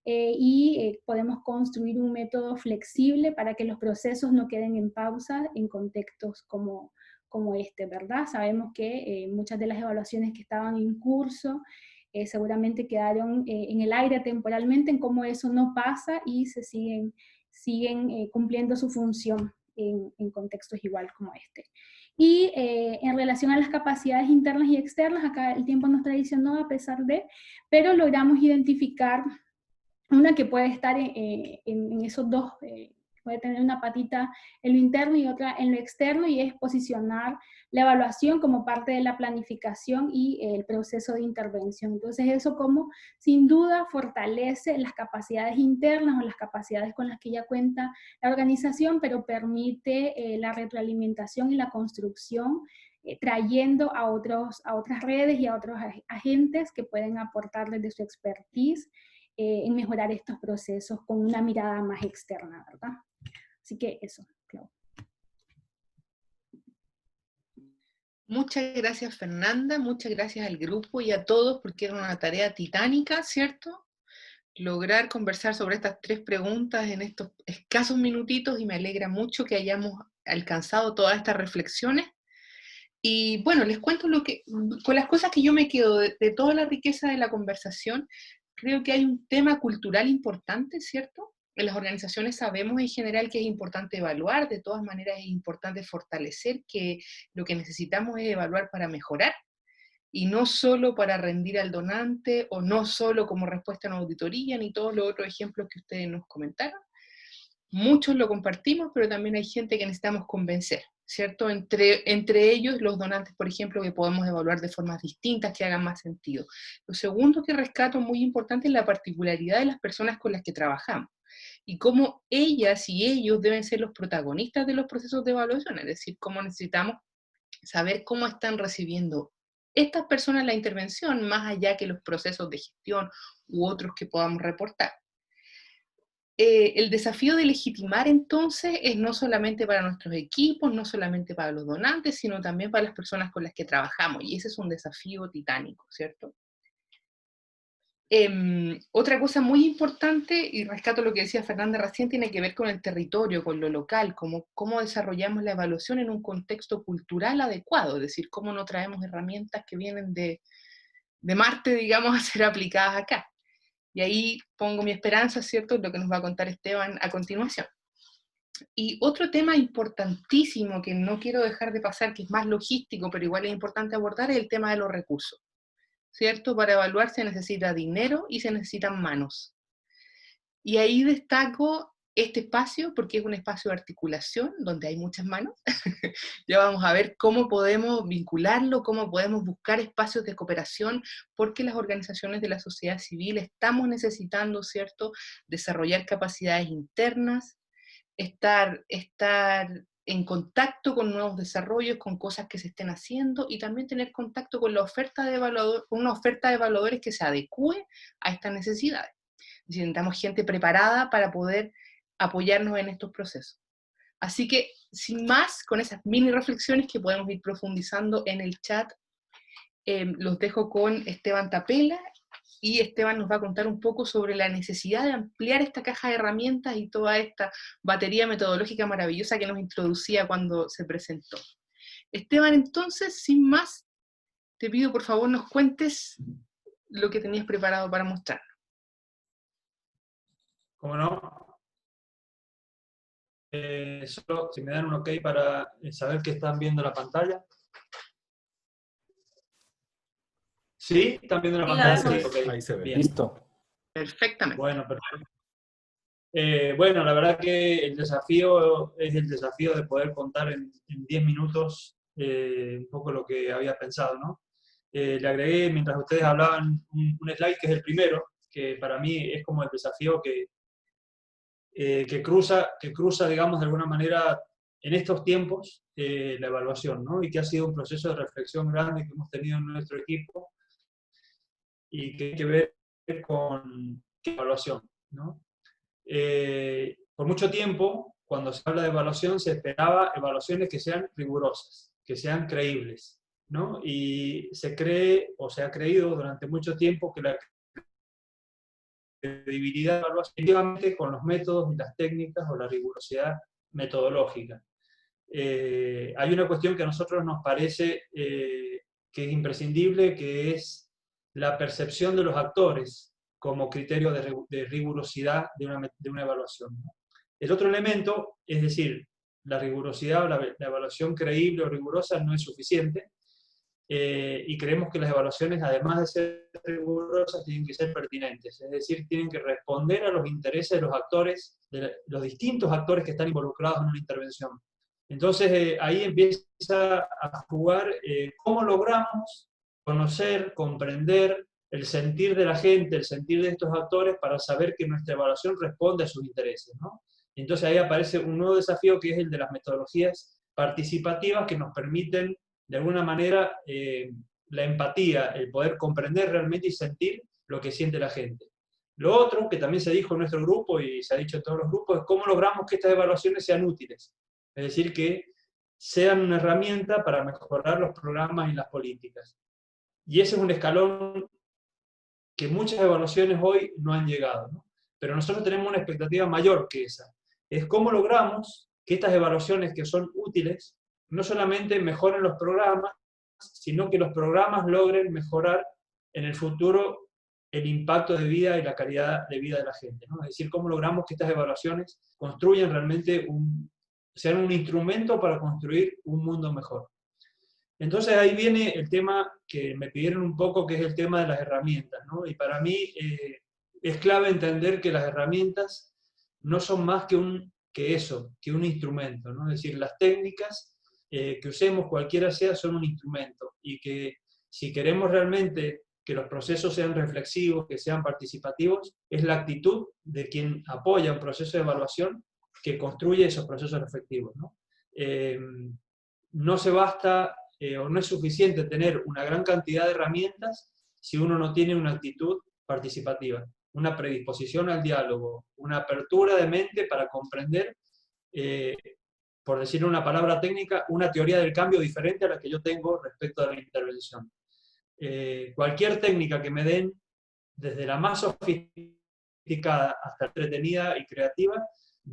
y podemos construir un método flexible para que los procesos no queden en pausa en contextos como este, ¿verdad? Sabemos que muchas de las evaluaciones que estaban en curso seguramente quedaron en el aire temporalmente, en cómo eso no pasa y se siguen cumpliendo su función en contextos igual como este. Y en relación a las capacidades internas y externas, acá el tiempo nos traicionó a pesar de, pero logramos identificar una que puede estar en esos dos, puede tener una patita en lo interno y otra en lo externo, y es posicionar la evaluación como parte de la planificación y el proceso de intervención. Entonces eso como sin duda fortalece las capacidades internas o las capacidades con las que ya cuenta la organización, pero permite la retroalimentación y la construcción trayendo a otras redes y a otros agentes que pueden aportar desde su expertise en mejorar estos procesos con una mirada más externa, ¿verdad? Así que eso, Clau. Muchas gracias, Fernanda, muchas gracias al grupo y a todos, porque era una tarea titánica, ¿cierto? Lograr conversar sobre estas 3 preguntas en estos escasos minutitos, y me alegra mucho que hayamos alcanzado todas estas reflexiones. Y bueno, les cuento con las cosas que yo me quedo de toda la riqueza de la conversación. Creo que hay un tema cultural importante, ¿cierto? En las organizaciones sabemos en general que es importante evaluar, de todas maneras es importante fortalecer que lo que necesitamos es evaluar para mejorar, y no solo para rendir al donante, o no solo como respuesta a una auditoría, ni todos los otros ejemplos que ustedes nos comentaron. Muchos lo compartimos, pero también hay gente que necesitamos convencer, ¿cierto? Entre ellos los donantes, por ejemplo, que podemos evaluar de formas distintas, que hagan más sentido. Lo segundo que rescato muy importante es la particularidad de las personas con las que trabajamos, y cómo ellas y ellos deben ser los protagonistas de los procesos de evaluación, es decir, cómo necesitamos saber cómo están recibiendo estas personas la intervención, más allá que los procesos de gestión u otros que podamos reportar. El desafío de legitimar entonces es no solamente para nuestros equipos, no solamente para los donantes, sino también para las personas con las que trabajamos, y ese es un desafío titánico, ¿cierto? Otra cosa muy importante, y rescato lo que decía Fernanda recién, tiene que ver con el territorio, con lo local, cómo desarrollamos la evaluación en un contexto cultural adecuado, es decir, cómo no traemos herramientas que vienen de Marte, digamos, a ser aplicadas acá. Y ahí pongo mi esperanza, ¿cierto?, en lo que nos va a contar Esteban a continuación. Y otro tema importantísimo que no quiero dejar de pasar, que es más logístico, pero igual es importante abordar, es el tema de los recursos, ¿cierto? Para evaluar se necesita dinero y se necesitan manos. Y ahí destaco este espacio, porque es un espacio de articulación, donde hay muchas manos. Ya vamos a ver cómo podemos vincularlo, cómo podemos buscar espacios de cooperación, porque las organizaciones de la sociedad civil estamos necesitando, ¿cierto?, desarrollar capacidades internas, estar en contacto con nuevos desarrollos, con cosas que se estén haciendo, y también tener contacto con la oferta de evaluadores, con una oferta de evaluadores que se adecue a estas necesidades. Necesitamos gente preparada para poder apoyarnos en estos procesos. Así que, sin más, con esas mini reflexiones que podemos ir profundizando en el chat, los dejo con Esteban Tapela, y Esteban nos va a contar un poco sobre la necesidad de ampliar esta caja de herramientas y toda esta batería metodológica maravillosa que nos introducía cuando se presentó. Esteban, entonces, sin más, te pido por favor nos cuentes lo que tenías preparado para mostrar. ¿Cómo no? Solo si me dan un ok para saber que están viendo la pantalla. ¿Sí? ¿Están viendo la pantalla? Sí, okay. Ahí se ve. Bien. Listo. Perfectamente. Bueno, perfecto. Bueno, la verdad que el desafío es el desafío de poder contar en 10 minutos un poco lo que había pensado, ¿no? Le agregué, mientras ustedes hablaban, un slide que es el primero, que para mí es como el desafío que cruza, digamos, de alguna manera en estos tiempos la evaluación, ¿no? Y que ha sido un proceso de reflexión grande que hemos tenido en nuestro equipo y que hay que ver con qué evaluación, ¿no? Por mucho tiempo, cuando se habla de evaluación, se esperaba evaluaciones que sean rigurosas, que sean creíbles, ¿no? Y se cree, o se ha creído durante mucho tiempo, que la credibilidad de evaluación efectivamente con los métodos y las técnicas o la rigurosidad metodológica. Hay una cuestión que a nosotros nos parece que es imprescindible, que es la percepción de los actores como criterio de rigurosidad de una evaluación, ¿no? El otro elemento, es decir, la rigurosidad o la evaluación creíble o rigurosa no es suficiente, y creemos que las evaluaciones, además de ser rigurosas, tienen que ser pertinentes, es decir, tienen que responder a los intereses de los actores, de los distintos actores que están involucrados en una intervención. Entonces ahí empieza a jugar cómo logramos conocer, comprender el sentir de la gente, el sentir de estos actores, para saber que nuestra evaluación responde a sus intereses, ¿no? Entonces ahí aparece un nuevo desafío, que es el de las metodologías participativas, que nos permiten de alguna manera la empatía, el poder comprender realmente y sentir lo que siente la gente. Lo otro, que también se dijo en nuestro grupo y se ha dicho en todos los grupos, es cómo logramos que estas evaluaciones sean útiles. Es decir, que sean una herramienta para mejorar los programas y las políticas. Y ese es un escalón que muchas evaluaciones hoy no han llegado, ¿no? Pero nosotros tenemos una expectativa mayor que esa. Es cómo logramos que estas evaluaciones que son útiles no solamente mejoren los programas, sino que los programas logren mejorar en el futuro el impacto de vida y la calidad de vida de la gente, ¿no? Es decir, cómo logramos que estas evaluaciones construyan realmente sean un instrumento para construir un mundo mejor. Entonces ahí viene el tema que me pidieron un poco, que es el tema de las herramientas, ¿no? Y para mí es clave entender que las herramientas no son más que un instrumento, ¿no? Es decir, las técnicas que usemos, cualquiera sea, son un instrumento, y que si queremos realmente que los procesos sean reflexivos, que sean participativos, es la actitud de quien apoya un proceso de evaluación que construye esos procesos reflexivos, ¿no? No se basta o no es suficiente tener una gran cantidad de herramientas si uno no tiene una actitud participativa, una predisposición al diálogo, una apertura de mente para comprender, por decir una palabra técnica, una teoría del cambio diferente a la que yo tengo respecto a la intervención. Cualquier técnica que me den, desde la más sofisticada hasta entretenida y creativa,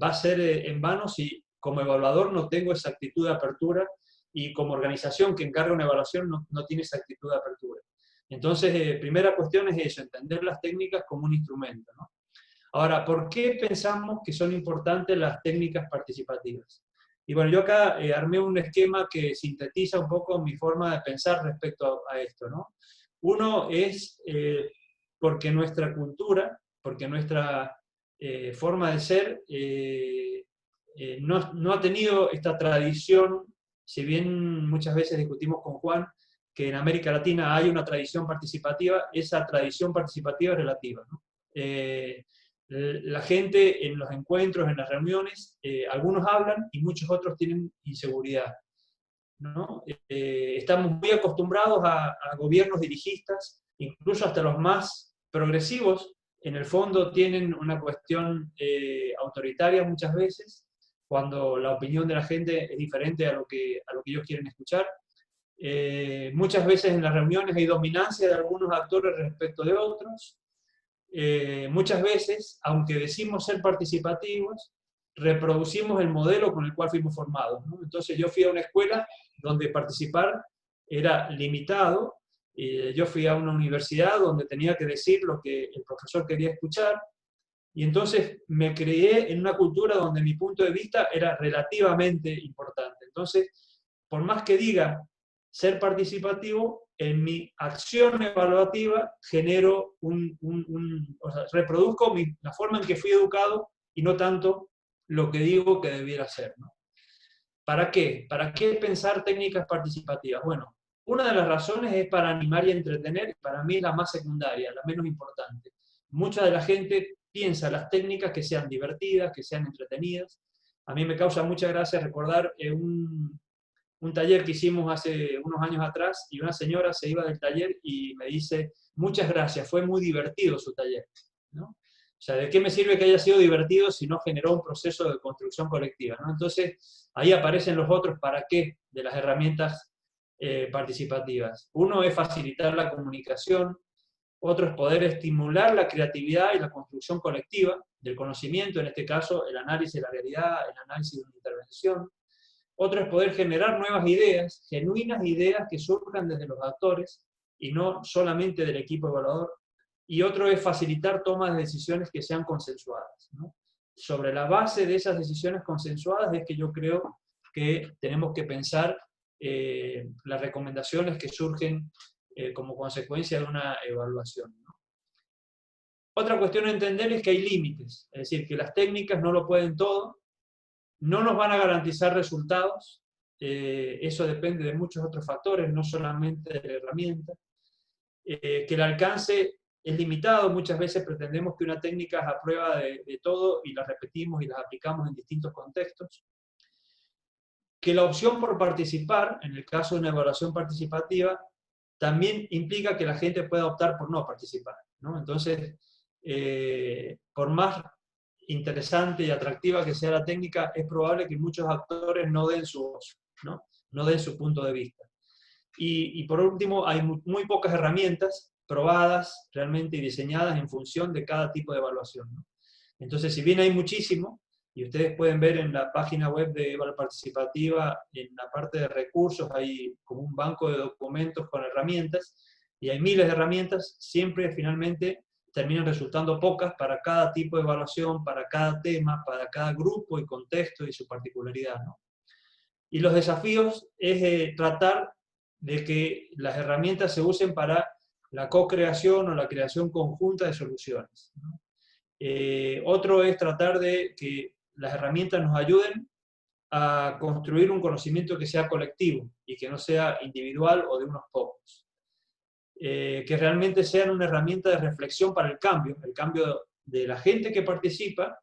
va a ser en vano si como evaluador no tengo esa actitud de apertura, y como organización que encarga una evaluación no tiene esa actitud de apertura. Entonces, primera cuestión es eso, entender las técnicas como un instrumento, ¿no? Ahora, ¿por qué pensamos que son importantes las técnicas participativas? Y bueno, yo acá armé un esquema que sintetiza un poco mi forma de pensar respecto a esto, ¿no? Uno es porque nuestra cultura, porque nuestra forma de ser no ha tenido esta tradición. Si bien muchas veces discutimos con Juan que en América Latina hay una tradición participativa, esa tradición participativa es relativa, ¿no? La gente en los encuentros, en las reuniones, algunos hablan y muchos otros tienen inseguridad, ¿no? Estamos muy acostumbrados a gobiernos dirigistas, incluso hasta los más progresivos, en el fondo tienen una cuestión autoritaria muchas veces, cuando la opinión de la gente es diferente a lo que ellos quieren escuchar. Muchas veces en las reuniones hay dominancia de algunos actores respecto de otros. Muchas veces, aunque decimos ser participativos, reproducimos el modelo con el cual fuimos formados, ¿no? Entonces yo fui a una escuela donde participar era limitado, yo fui a una universidad donde tenía que decir lo que el profesor quería escuchar, y entonces me crié en una cultura donde mi punto de vista era relativamente importante. Entonces, por más que diga ser participativo, en mi acción evaluativa genero o sea, reproduzco la forma en que fui educado y no tanto lo que digo que debiera ser, ¿no? ¿Para qué? ¿Para qué pensar técnicas participativas? Bueno, una de las razones es para animar y entretener, y para mí es la más secundaria, la menos importante. Mucha de la gente piensa las técnicas que sean divertidas, que sean entretenidas. A mí me causa mucha gracia recordar un taller que hicimos hace unos años atrás, y una señora se iba del taller y me dice, muchas gracias, fue muy divertido su taller, ¿no? O sea, ¿de qué me sirve que haya sido divertido si no generó un proceso de construcción colectiva, ¿no? Entonces, ahí aparecen los otros para qué de las herramientas participativas. Uno es facilitar la comunicación, otro es poder estimular la creatividad y la construcción colectiva del conocimiento, en este caso el análisis de la realidad, el análisis de una intervención. Otro es poder generar nuevas ideas, genuinas ideas que surjan desde los actores y no solamente del equipo evaluador. Y otro es facilitar tomas de decisiones que sean consensuadas, ¿no? Sobre la base de esas decisiones consensuadas es que yo creo que tenemos que pensar las recomendaciones que surgen como consecuencia de una evaluación, ¿no? Otra cuestión a entender es que hay límites, es decir, que las técnicas no lo pueden todo, no nos van a garantizar resultados, eso depende de muchos otros factores, no solamente de la herramienta, que el alcance es limitado, muchas veces pretendemos que una técnica es a prueba de todo y la repetimos y las aplicamos en distintos contextos, que la opción por participar, en el caso de una evaluación participativa, también implica que la gente pueda optar por no participar, ¿no? Entonces, por más interesante y atractiva que sea la técnica, es probable que muchos actores no den su voz. no den su punto de vista. Y por último, hay muy pocas herramientas probadas realmente y diseñadas en función de cada tipo de evaluación, ¿no? Entonces, si bien hay muchísimo, y ustedes pueden ver en la página web de Evaluación Participativa, en la parte de recursos, hay como un banco de documentos con herramientas, y hay miles de herramientas, siempre finalmente terminan resultando pocas para cada tipo de evaluación, para cada tema, para cada grupo y contexto y su particularidad, ¿no? Y los desafíos es tratar de que las herramientas se usen para la co-creación o la creación conjunta de soluciones, ¿no? Otro es tratar de que las herramientas nos ayuden a construir un conocimiento que sea colectivo y que no sea individual o de unos pocos. Que realmente sean una herramienta de reflexión para el cambio de la gente que participa,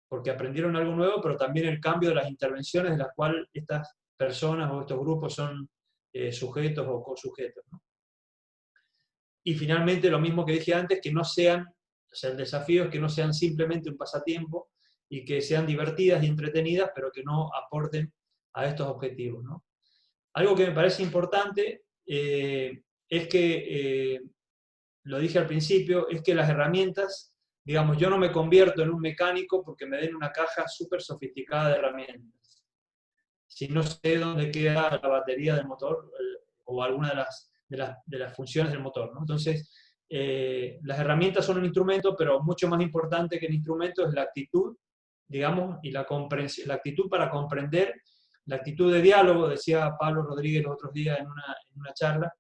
porque aprendieron algo nuevo, pero también el cambio de las intervenciones de las cuales estas personas o estos grupos son sujetos o co-sujetos, ¿no? Y finalmente, lo mismo que dije antes, que no sean, o sea, el desafío es que no sean simplemente un pasatiempo y que sean divertidas y entretenidas, pero que no aporten a estos objetivos, ¿no? Algo que me parece importante es que, lo dije al principio, es que las herramientas, digamos, yo no me convierto en un mecánico porque me den una caja súper sofisticada de herramientas. Si no sé dónde queda la batería del motor o alguna de las funciones del motor, ¿no? Entonces, las herramientas son un instrumento, pero mucho más importante que el instrumento es la actitud, digamos, y la comprensión, la actitud para comprender, la actitud de diálogo, decía Pablo Rodríguez los otros días en una charla,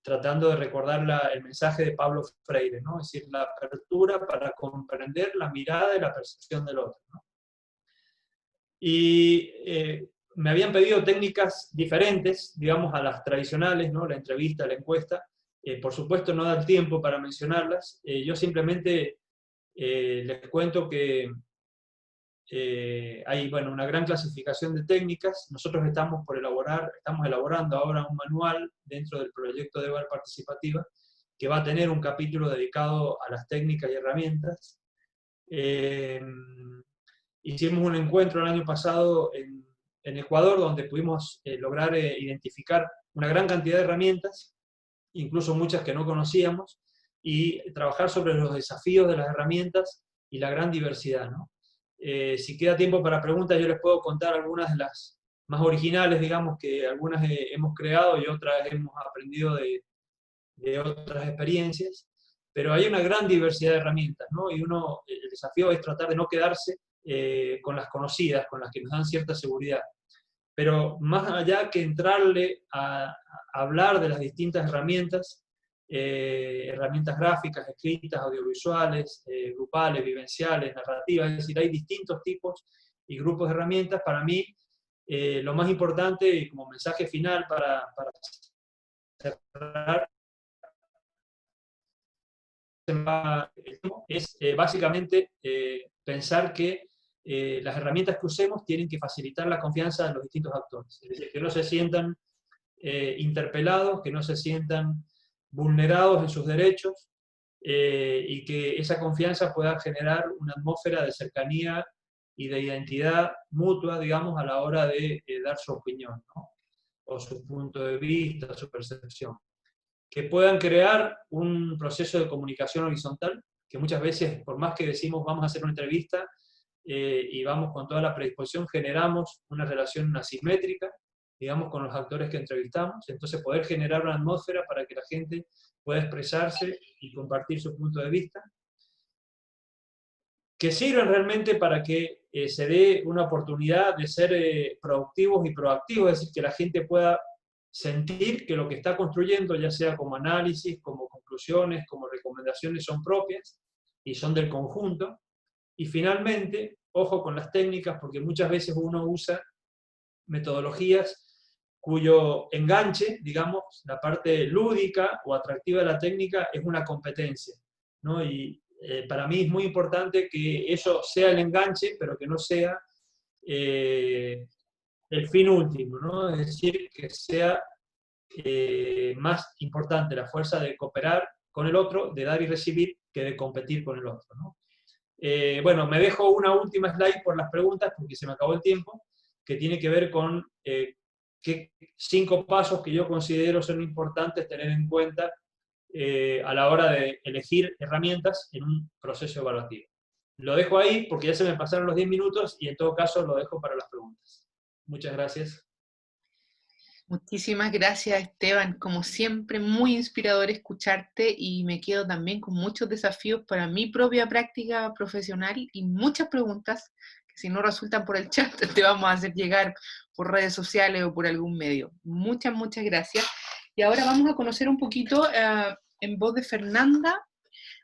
tratando de recordar el mensaje de Pablo Freire, ¿no? Es decir, la apertura para comprender la mirada y la percepción del otro, ¿no? Y me habían pedido técnicas diferentes, digamos, a las tradicionales, ¿no? La entrevista, la encuesta. Por supuesto no da el tiempo para mencionarlas. Yo simplemente les cuento que hay, bueno, una gran clasificación de técnicas. Nosotros estamos elaborando ahora un manual dentro del proyecto de Evaluación Participativa que va a tener un capítulo dedicado a las técnicas y herramientas. Hicimos un encuentro el año pasado en Ecuador, donde pudimos lograr identificar una gran cantidad de herramientas, incluso muchas que no conocíamos, y trabajar sobre los desafíos de las herramientas y la gran diversidad, ¿no? Si queda tiempo para preguntas, yo les puedo contar algunas de las más originales, digamos, que algunas hemos creado y otras hemos aprendido de otras experiencias, pero hay una gran diversidad de herramientas, ¿no? Y el desafío es tratar de no quedarse con las conocidas, con las que nos dan cierta seguridad. Pero más allá que entrarle a hablar de las distintas herramientas, herramientas gráficas, escritas, audiovisuales, grupales, vivenciales, narrativas, es decir, hay distintos tipos y grupos de herramientas. Para mí, lo más importante y como mensaje final para cerrar es básicamente pensar que las herramientas que usemos tienen que facilitar la confianza de los distintos actores, es decir, que no se sientan interpelados, que no se sientan vulnerados en sus derechos, y que esa confianza pueda generar una atmósfera de cercanía y de identidad mutua, digamos, a la hora de dar su opinión, ¿no? O su punto de vista, su percepción. Que puedan crear un proceso de comunicación horizontal, que muchas veces, por más que decimos vamos a hacer una entrevista y vamos con toda la predisposición, generamos una relación asimétrica, digamos, con los actores que entrevistamos. Entonces, poder generar una atmósfera para que la gente pueda expresarse y compartir su punto de vista, que sirven realmente para que se dé una oportunidad de ser productivos y proactivos, es decir, que la gente pueda sentir que lo que está construyendo, ya sea como análisis, como conclusiones, como recomendaciones, son propias y son del conjunto. Y finalmente, ojo con las técnicas, porque muchas veces uno usa metodologías cuyo enganche, digamos, la parte lúdica o atractiva de la técnica es una competencia, ¿no? Y para mí es muy importante que eso sea el enganche, pero que no sea el fin último, ¿no? Es decir, que sea más importante la fuerza de cooperar con el otro, de dar y recibir, que de competir con el otro, ¿no? Bueno, me dejo una última slide por las preguntas, porque se me acabó el tiempo. que tiene que ver con 5 pasos que yo considero son importantes tener en cuenta a la hora de elegir herramientas en un proceso evaluativo. Lo dejo ahí porque ya se me pasaron los 10 minutos y en todo caso lo dejo para las preguntas. Muchas gracias. Muchísimas gracias, Esteban. Como siempre, muy inspirador escucharte y me quedo también con muchos desafíos para mi propia práctica profesional y muchas preguntas que si no resultan por el chat te vamos a hacer llegar por redes sociales o por algún medio. Muchas, muchas gracias. Y ahora vamos a conocer un poquito en voz de Fernanda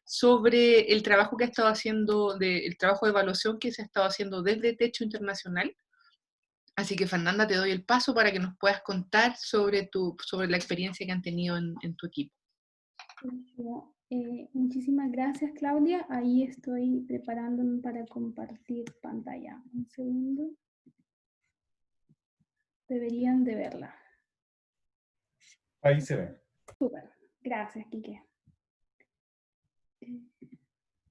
sobre el trabajo que ha estado haciendo, el trabajo de evaluación que se ha estado haciendo desde Techo Internacional. Así que, Fernanda, te doy el paso para que nos puedas contar sobre la experiencia que han tenido en tu equipo. Muchísimas gracias, Claudia. Ahí estoy preparándome para compartir pantalla. Un segundo. Deberían de verla. Ahí se ve. Súper. Gracias, Quique.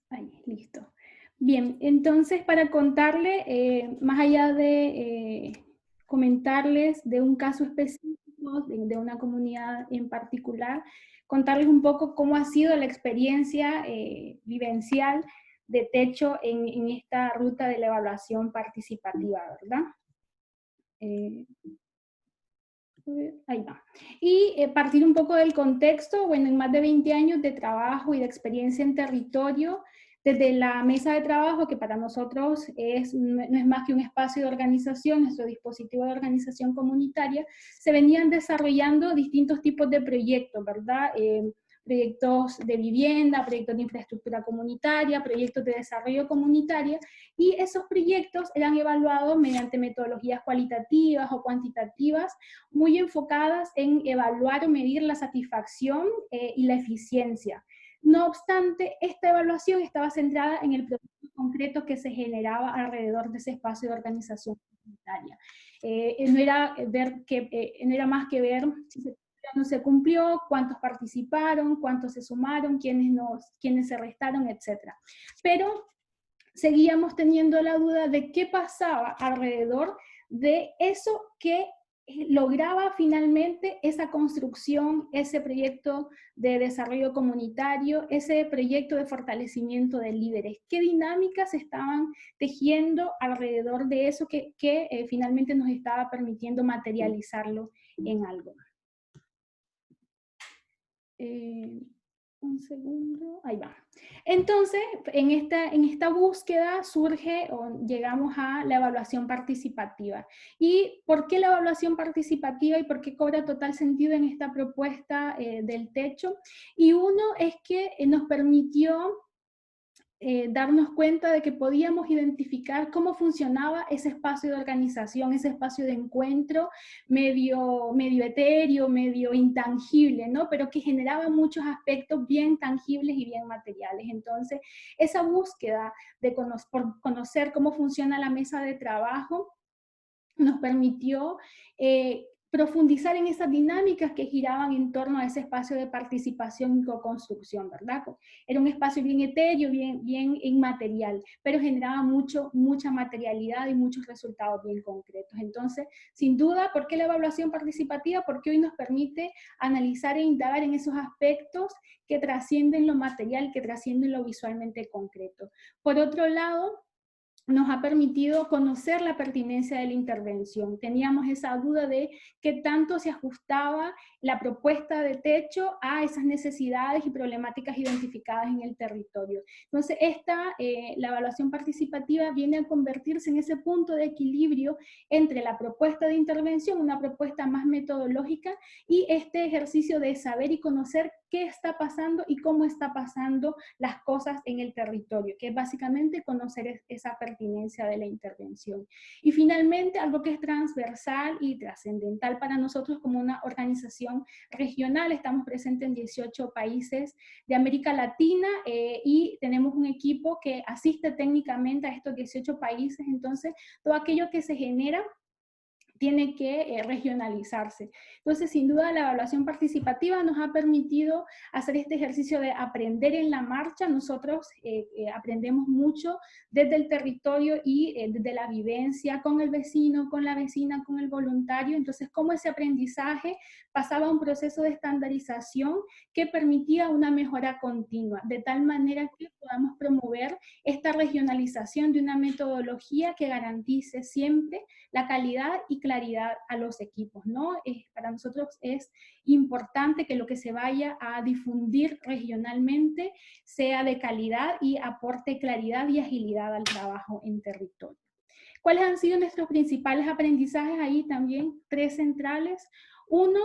Ahí, listo. Bien, entonces para contarle, más allá de comentarles de un caso específico, de una comunidad en particular, contarles un poco cómo ha sido la experiencia vivencial de Techo en esta ruta de la evaluación participativa, ¿verdad? Ahí va. Y partir un poco del contexto, bueno, en más de 20 años de trabajo y de experiencia en territorio, desde la mesa de trabajo, que para nosotros no es más que un espacio de organización, nuestro dispositivo de organización comunitaria, se venían desarrollando distintos tipos de proyectos, ¿verdad? Proyectos de vivienda, proyectos de infraestructura comunitaria, proyectos de desarrollo comunitaria, y esos proyectos eran evaluados mediante metodologías cualitativas o cuantitativas, muy enfocadas en evaluar o medir la satisfacción y la eficiencia. No obstante, esta evaluación estaba centrada en el proyecto concreto que se generaba alrededor de ese espacio de organización comunitaria. No era más que ver si no se cumplió, cuántos participaron, cuántos se sumaron, quiénes se restaron, etc. Pero seguíamos teniendo la duda de qué pasaba alrededor de eso que lograba finalmente esa construcción, ese proyecto de desarrollo comunitario, ese proyecto de fortalecimiento de líderes. ¿Qué dinámicas estaban tejiendo alrededor de eso que finalmente nos estaba permitiendo materializarlo en algo? Un segundo, ahí va. Entonces, en esta búsqueda surge o llegamos a la evaluación participativa. ¿Y por qué la evaluación participativa y por qué cobra total sentido en esta propuesta del Techo? Y uno es que nos permitió darnos cuenta de que podíamos identificar cómo funcionaba ese espacio de organización, ese espacio de encuentro medio etéreo, medio intangible, ¿no? Pero que generaba muchos aspectos bien tangibles y bien materiales. Entonces, esa búsqueda de conocer cómo funciona la mesa de trabajo nos permitió profundizar en esas dinámicas que giraban en torno a ese espacio de participación y co-construcción, ¿verdad? Era un espacio bien etéreo, bien inmaterial, pero generaba mucha materialidad y muchos resultados bien concretos. Entonces, sin duda, ¿por qué la evaluación participativa? Porque hoy nos permite analizar e indagar en esos aspectos que trascienden lo material, que trascienden lo visualmente concreto. Por otro lado, nos ha permitido conocer la pertinencia de la intervención. Teníamos esa duda de qué tanto se ajustaba la propuesta de Techo a esas necesidades y problemáticas identificadas en el territorio. Entonces, la evaluación participativa viene a convertirse en ese punto de equilibrio entre la propuesta de intervención, una propuesta más metodológica, y este ejercicio de saber y conocer qué está pasando y cómo está pasando las cosas en el territorio, que es básicamente conocer esa pertinencia de la intervención. Y finalmente, algo que es transversal y trascendental para nosotros como una organización regional, estamos presentes en 18 países de América Latina y tenemos un equipo que asiste técnicamente a estos 18 países. Entonces, todo aquello que se genera tiene que regionalizarse. Entonces, sin duda, la evaluación participativa nos ha permitido hacer este ejercicio de aprender en la marcha. Nosotros aprendemos mucho desde el territorio y desde la vivencia con el vecino, con la vecina, con el voluntario. Entonces, cómo ese aprendizaje pasaba a un proceso de estandarización que permitía una mejora continua, de tal manera que podamos promover esta regionalización de una metodología que garantice siempre la calidad y claridad a los equipos, ¿no? Para nosotros es importante que lo que se vaya a difundir regionalmente sea de calidad y aporte claridad y agilidad al trabajo en territorio. ¿Cuáles han sido nuestros principales aprendizajes? Ahí también 3 centrales. Uno,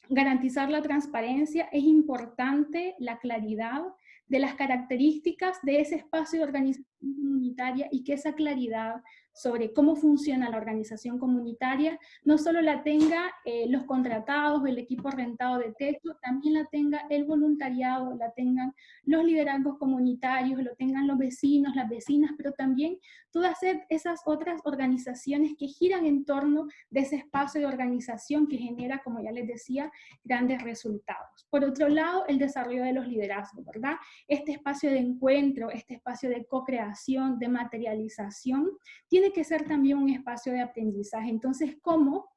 garantizar la transparencia. Es importante la claridad de las características de ese espacio de organización comunitaria y que esa claridad sobre cómo funciona la organización comunitaria no solo la tenga los contratados, el equipo rentado de techo, también la tenga el voluntariado, la tengan los liderazgos comunitarios, lo tengan los vecinos, las vecinas, pero también todas esas otras organizaciones que giran en torno de ese espacio de organización que genera, como ya les decía, grandes resultados. Por otro lado, el desarrollo de los liderazgos, ¿verdad? Este espacio de encuentro, este espacio de co-creación, de materialización, tiene que ser también un espacio de aprendizaje. Entonces, ¿cómo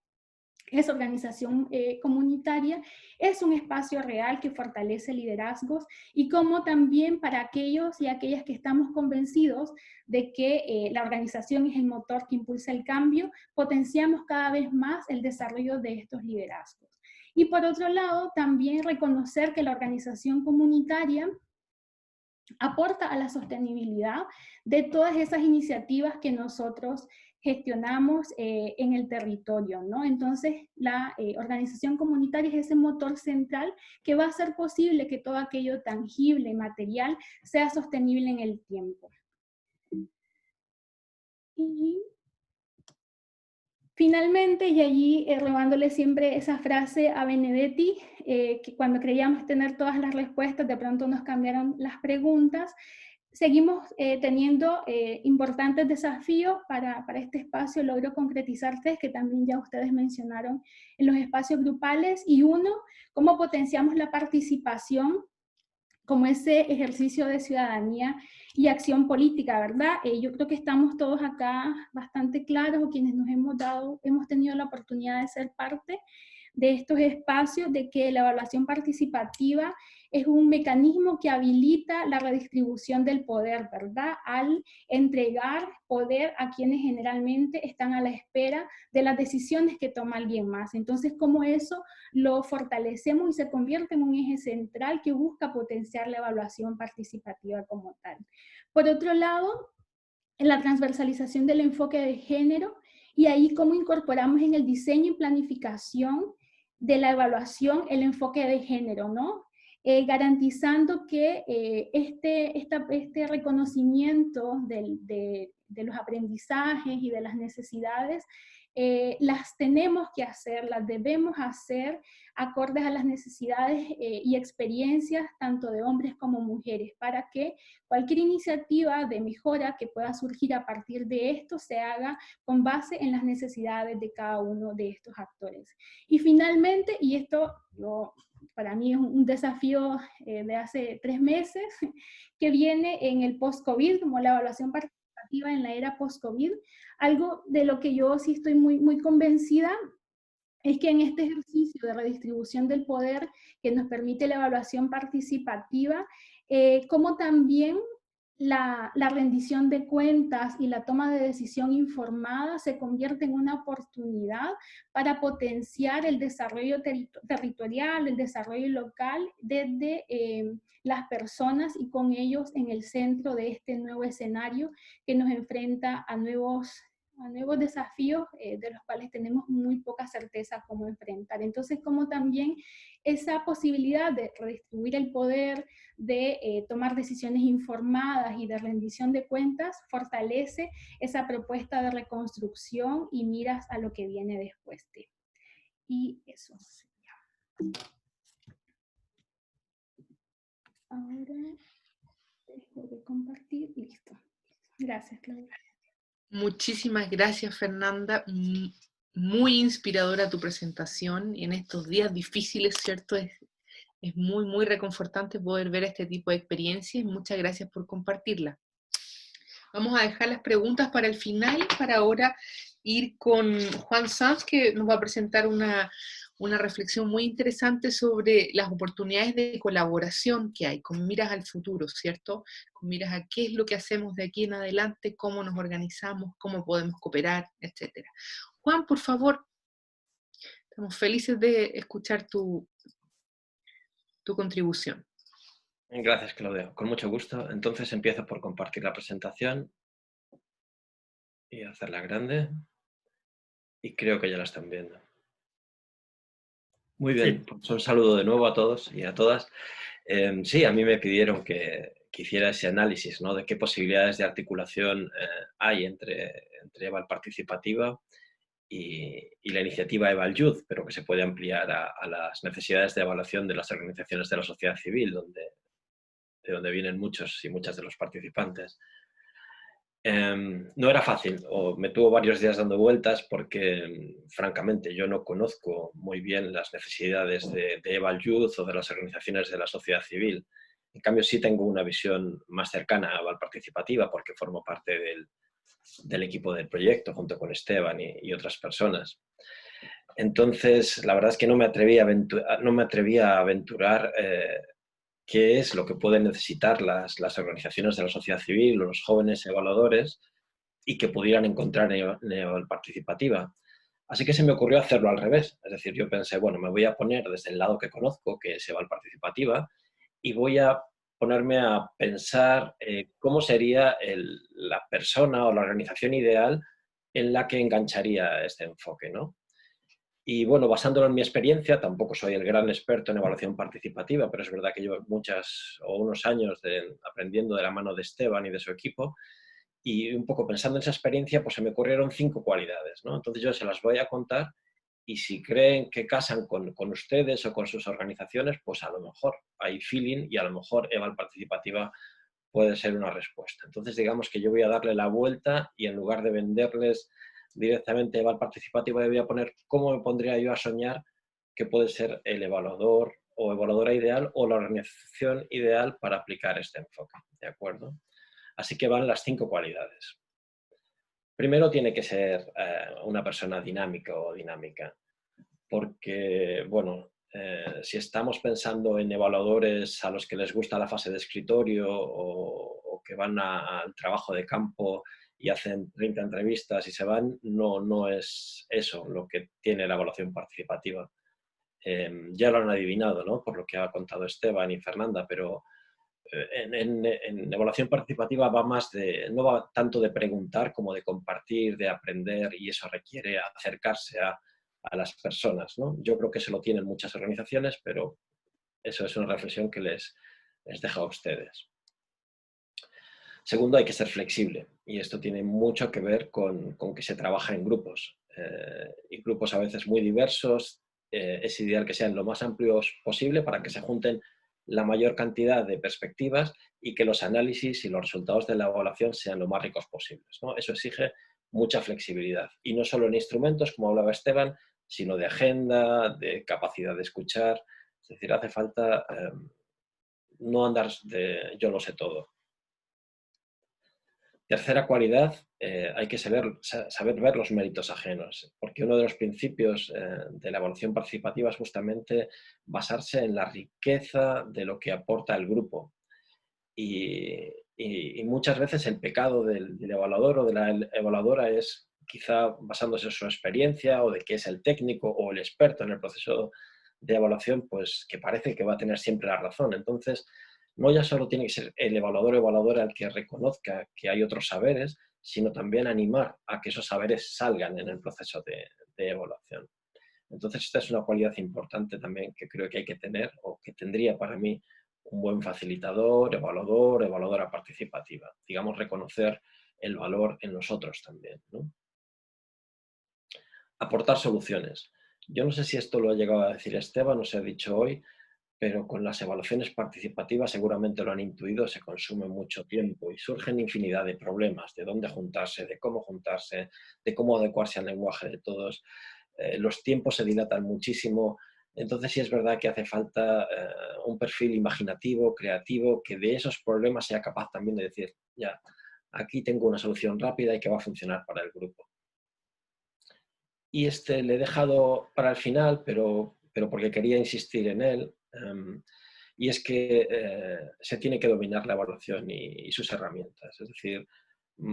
esa organización comunitaria es un espacio real que fortalece liderazgos y como también para aquellos y aquellas que estamos convencidos de que la organización es el motor que impulsa el cambio, potenciamos cada vez más el desarrollo de estos liderazgos. Y por otro lado, también reconocer que la organización comunitaria aporta a la sostenibilidad de todas esas iniciativas que nosotros gestionamos en el territorio, ¿no? Entonces, la organización comunitaria es ese motor central que va a hacer posible que todo aquello tangible, material, sea sostenible en el tiempo. Y finalmente, y allí robándole siempre esa frase a Benedetti, que cuando creíamos tener todas las respuestas, de pronto nos cambiaron las preguntas. Seguimos teniendo importantes desafíos para este espacio. Logro concretizar 3 que también ya ustedes mencionaron en los espacios grupales. Y uno, cómo potenciamos la participación como ese ejercicio de ciudadanía y acción política, ¿verdad? Yo creo que estamos todos acá bastante claros, o quienes hemos tenido la oportunidad de ser parte de estos espacios, de que la evaluación participativa es un mecanismo que habilita la redistribución del poder, ¿verdad? Al entregar poder a quienes generalmente están a la espera de las decisiones que toma alguien más. Entonces, ¿cómo eso lo fortalecemos y se convierte en un eje central que busca potenciar la evaluación participativa como tal? Por otro lado, en la transversalización del enfoque de género, y ahí cómo incorporamos en el diseño y planificación de la evaluación el enfoque de género, ¿no? Garantizando que este reconocimiento de los aprendizajes y de las necesidades las tenemos que hacer, las debemos hacer acordes a las necesidades y experiencias tanto de hombres como mujeres, para que cualquier iniciativa de mejora que pueda surgir a partir de esto se haga con base en las necesidades de cada uno de estos actores. Y finalmente, y esto para mí es un desafío de hace 3 meses, que viene en el post-COVID, como la evaluación participativa en la era post-COVID, algo de lo que yo sí estoy muy convencida es que en este ejercicio de redistribución del poder que nos permite la evaluación participativa, como también la rendición de cuentas y la toma de decisión informada se convierte en una oportunidad para potenciar el desarrollo territorial, el desarrollo local desde las personas y con ellos en el centro de este nuevo escenario que nos enfrenta a nuevos desafíos de los cuales tenemos muy poca certeza cómo enfrentar. Entonces, como también esa posibilidad de redistribuir el poder, de tomar decisiones informadas y de rendición de cuentas, fortalece esa propuesta de reconstrucción y miras a lo que viene después de. Y eso sería. Ahora dejo de compartir y listo. Gracias, Claudia. Muchísimas gracias, Fernanda. Muy inspiradora tu presentación en estos días difíciles, ¿cierto? Es muy, muy reconfortante poder ver este tipo de experiencias. Muchas gracias por compartirla. Vamos a dejar las preguntas para el final, para ahora ir con Juan Sanz, que nos va a presentar una reflexión muy interesante sobre las oportunidades de colaboración que hay, con miras al futuro, ¿cierto? Con miras a qué es lo que hacemos de aquí en adelante, cómo nos organizamos, cómo podemos cooperar, etc. Juan, por favor, estamos felices de escuchar tu contribución. Gracias, Claudia. Con mucho gusto. Entonces empiezo por compartir la presentación y hacerla grande. Y creo que ya la están viendo. Muy bien, pues un saludo de nuevo a todos y a todas. Sí, a mí me pidieron que hiciera ese análisis, ¿no?, de qué posibilidades de articulación hay entre EVAL Participativa y la iniciativa EVAL Youth, pero que se puede ampliar a las necesidades de evaluación de las organizaciones de la sociedad civil, de donde vienen muchos y muchas de los participantes. No era fácil, o me tuvo varios días dando vueltas porque, francamente, yo no conozco muy bien las necesidades de EVAL Youth o de las organizaciones de la sociedad civil. En cambio, sí tengo una visión más cercana a EVAL Participativa porque formo parte del equipo del proyecto junto con Esteban y otras personas. Entonces, la verdad es que no me atreví a aventurar qué es lo que pueden necesitar las organizaciones de la sociedad civil o los jóvenes evaluadores y que pudieran encontrar en EVAL Participativa. Así que se me ocurrió hacerlo al revés. Es decir, yo pensé, bueno, me voy a poner desde el lado que conozco, que es EVAL Participativa, y voy a ponerme a pensar cómo sería la persona o la organización ideal en la que engancharía este enfoque, ¿no? Y bueno, basándolo en mi experiencia, tampoco soy el gran experto en evaluación participativa, pero es verdad que llevo unos años aprendiendo de la mano de Esteban y de su equipo, y un poco pensando en esa experiencia, pues se me ocurrieron 5 cualidades, ¿no? Entonces yo se las voy a contar y si creen que casan con ustedes o con sus organizaciones, pues a lo mejor hay feeling y a lo mejor EVAL Participativa puede ser una respuesta. Entonces digamos que yo voy a darle la vuelta y en lugar de venderles directamente EVAL Participativa, le voy a poner cómo me pondría yo a soñar que puede ser el evaluador o evaluadora ideal o la organización ideal para aplicar este enfoque, ¿de acuerdo? Así que van las 5 cualidades. Primero tiene que ser una persona dinámica o dinámica, porque, bueno, si estamos pensando en evaluadores a los que les gusta la fase de escritorio o que van al trabajo de campo y hacen 30 entrevistas y se van, no es eso lo que tiene la evaluación participativa. Ya lo han adivinado, ¿no?, por lo que ha contado Esteban y Fernanda, pero en evaluación participativa no va tanto de preguntar como de compartir, de aprender, y eso requiere acercarse a las personas, ¿no? Yo creo que se lo tienen muchas organizaciones, pero eso es una reflexión que les dejo a ustedes. Segundo, hay que ser flexible, y esto tiene mucho que ver con que se trabaja en grupos, y grupos a veces muy diversos. Es ideal que sean lo más amplios posible para que se junten la mayor cantidad de perspectivas y que los análisis y los resultados de la evaluación sean lo más ricos posibles, ¿no? Eso exige mucha flexibilidad, y no solo en instrumentos, como hablaba Esteban, sino de agenda, de capacidad de escuchar. Es decir, hace falta no andar de yo lo sé todo. Tercera cualidad, hay que saber ver los méritos ajenos, porque uno de los principios de la evaluación participativa es justamente basarse en la riqueza de lo que aporta el grupo. Y muchas veces el pecado del evaluador o de la evaluadora es quizá basándose en su experiencia o de que es el técnico o el experto en el proceso de evaluación, pues que parece que va a tener siempre la razón. Entonces, no ya solo tiene que ser el evaluador o evaluadora el que reconozca que hay otros saberes, sino también animar a que esos saberes salgan en el proceso de evaluación. Entonces, esta es una cualidad importante también que creo que hay que tener, o que tendría para mí un buen facilitador, evaluador, evaluadora participativa. Digamos, reconocer el valor en nosotros también, ¿no? Aportar soluciones. Yo no sé si esto lo ha llegado a decir Esteban o se ha dicho hoy, pero con las evaluaciones participativas seguramente lo han intuido, se consume mucho tiempo y surgen infinidad de problemas, de dónde juntarse, de cómo adecuarse al lenguaje de todos. Los tiempos se dilatan muchísimo, entonces sí es verdad que hace falta un perfil imaginativo, creativo, que de esos problemas sea capaz también de decir, ya, aquí tengo una solución rápida y que va a funcionar para el grupo. Y le he dejado para el final, pero porque quería insistir en él, y es que se tiene que dominar la evaluación y sus herramientas. Es decir,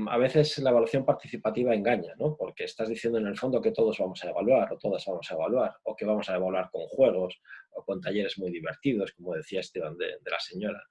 a veces la evaluación participativa engaña, ¿no? Porque estás diciendo en el fondo que todos vamos a evaluar, o todas vamos a evaluar, o que vamos a evaluar con juegos, o con talleres muy divertidos, como decía Esteban de la señora.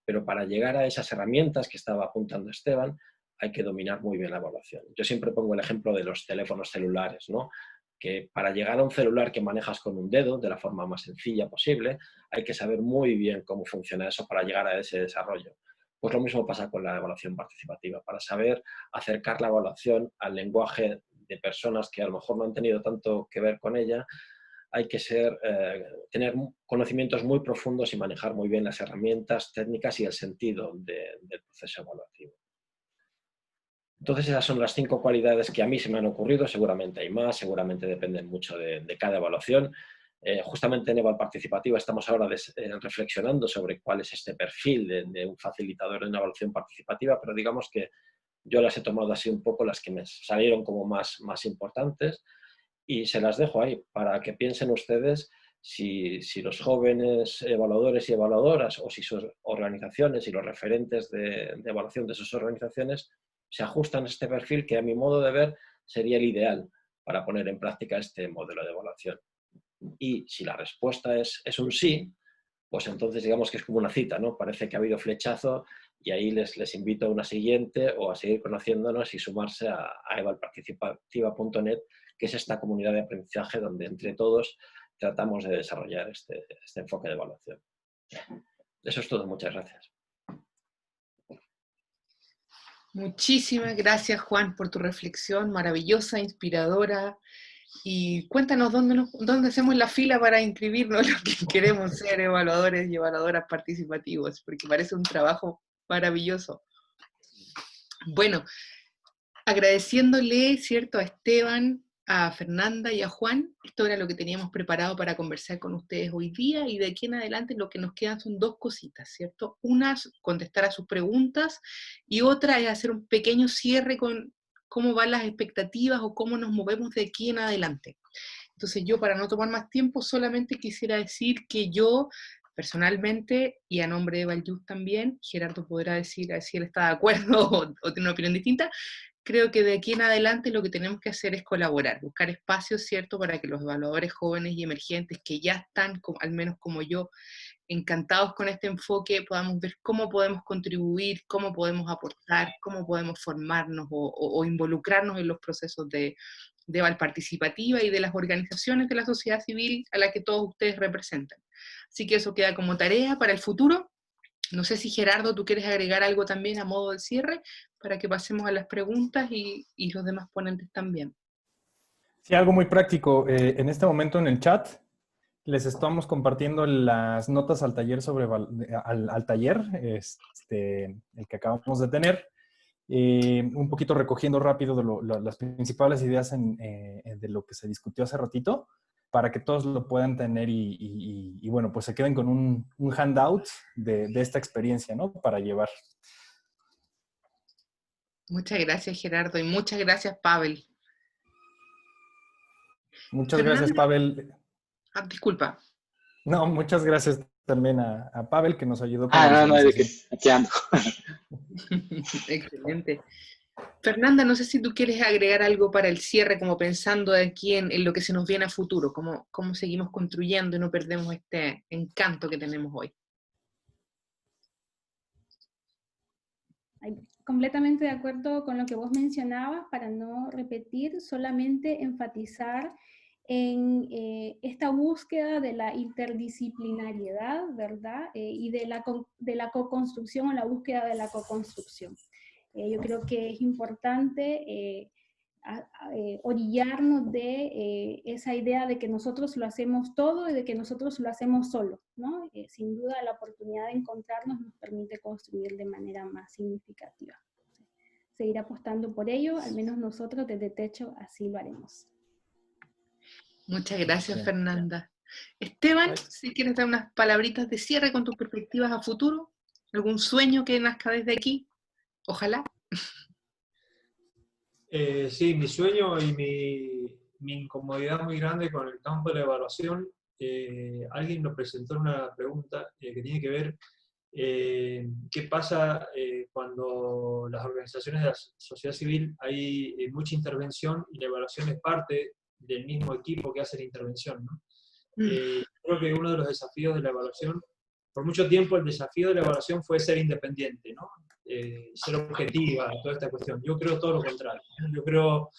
Pero para llegar a esas herramientas que estaba apuntando Esteban, hay que dominar muy bien la evaluación. Yo siempre pongo el ejemplo de los teléfonos celulares, ¿no? Que para llegar a un celular que manejas con un dedo, de la forma más sencilla posible, hay que saber muy bien cómo funciona eso para llegar a ese desarrollo. Pues lo mismo pasa con la evaluación participativa. Para saber acercar la evaluación al lenguaje de personas que a lo mejor no han tenido tanto que ver con ella, hay que tener conocimientos muy profundos y manejar muy bien las herramientas técnicas y el sentido del proceso evaluativo. Entonces esas son las 5 cualidades que a mí se me han ocurrido, seguramente hay más, seguramente dependen mucho de cada evaluación. Justamente en Eval Participativa estamos ahora reflexionando sobre cuál es este perfil de un facilitador de una evaluación participativa, pero digamos que yo las he tomado así un poco las que me salieron como más importantes y se las dejo ahí para que piensen ustedes si los jóvenes evaluadores y evaluadoras o si sus organizaciones y los referentes de evaluación de sus organizaciones se ajustan a este perfil que a mi modo de ver sería el ideal para poner en práctica este modelo de evaluación. Y si la respuesta es un sí, pues entonces digamos que es como una cita, ¿no? Parece que ha habido flechazo y ahí les invito a una siguiente o a seguir conociéndonos y sumarse a evalparticipativa.net, que es esta comunidad de aprendizaje donde entre todos tratamos de desarrollar este enfoque de evaluación. Eso es todo, muchas gracias. Muchísimas gracias, Juan, por tu reflexión maravillosa, inspiradora. Y cuéntanos dónde hacemos la fila para inscribirnos los que queremos ser evaluadores y evaluadoras participativos, porque parece un trabajo maravilloso. Bueno, agradeciéndole, ¿cierto?, a Esteban, a Fernanda y a Juan. Esto era lo que teníamos preparado para conversar con ustedes hoy día, y de aquí en adelante lo que nos quedan son 2 cositas, ¿cierto? Una, contestar a sus preguntas, y otra es hacer un pequeño cierre con cómo van las expectativas o cómo nos movemos de aquí en adelante. Entonces yo, para no tomar más tiempo, solamente quisiera decir que yo, personalmente, y a nombre de Valjus también, Gerardo podrá decir si él está de acuerdo o tiene una opinión distinta, creo que de aquí en adelante lo que tenemos que hacer es colaborar, buscar espacios, ¿cierto?, para que los evaluadores jóvenes y emergentes que ya están, al menos como yo, encantados con este enfoque, podamos ver cómo podemos contribuir, cómo podemos aportar, cómo podemos formarnos o involucrarnos en los procesos de Eval Participativa y de las organizaciones de la sociedad civil a la que todos ustedes representan. Así que eso queda como tarea para el futuro. No sé si, Gerardo, tú quieres agregar algo también a modo de cierre para que pasemos a las preguntas y los demás ponentes también. Sí, algo muy práctico. En este momento en el chat les estamos compartiendo las notas al taller al taller, el que acabamos de tener. Un poquito recogiendo rápido las principales ideas de lo que se discutió hace ratito, para que todos lo puedan tener y bueno, pues se queden con un handout de esta experiencia, ¿no? Para llevar. Muchas gracias, Gerardo, y muchas gracias, Pavel. Muchas gracias, Pavel. Disculpa. No, muchas gracias también a Pavel, que nos ayudó con la no, de que aquí ando. Excelente. Fernanda, no sé si tú quieres agregar algo para el cierre, como pensando aquí en lo que se nos viene a futuro, cómo seguimos construyendo y no perdemos este encanto que tenemos hoy. Completamente de acuerdo con lo que vos mencionabas, para no repetir, solamente enfatizar en esta búsqueda de la interdisciplinariedad, ¿verdad? Y de la co-construcción o la búsqueda de la co-construcción. Yo creo que es importante orillarnos de esa idea de que nosotros lo hacemos todo y de que nosotros lo hacemos solo, ¿no? Sin duda la oportunidad de encontrarnos nos permite construir de manera más significativa. Seguir apostando por ello, al menos nosotros desde Techo así lo haremos. Muchas gracias, Fernanda. Esteban, si quieres dar unas palabritas de cierre con tus perspectivas a futuro, algún sueño que nazca desde aquí, ojalá. Sí, mi sueño y mi incomodidad muy grande con el campo de la evaluación, alguien nos presentó una pregunta que tiene que ver qué pasa cuando las organizaciones de la sociedad civil hay mucha intervención y la evaluación es parte del mismo equipo que hace la intervención, ¿no? Creo que uno de los desafíos de la evaluación, por mucho tiempo el desafío de la evaluación fue ser independiente, ¿no? Ser objetiva, toda esta cuestión. Yo creo todo lo contrario, ¿no? Yo creo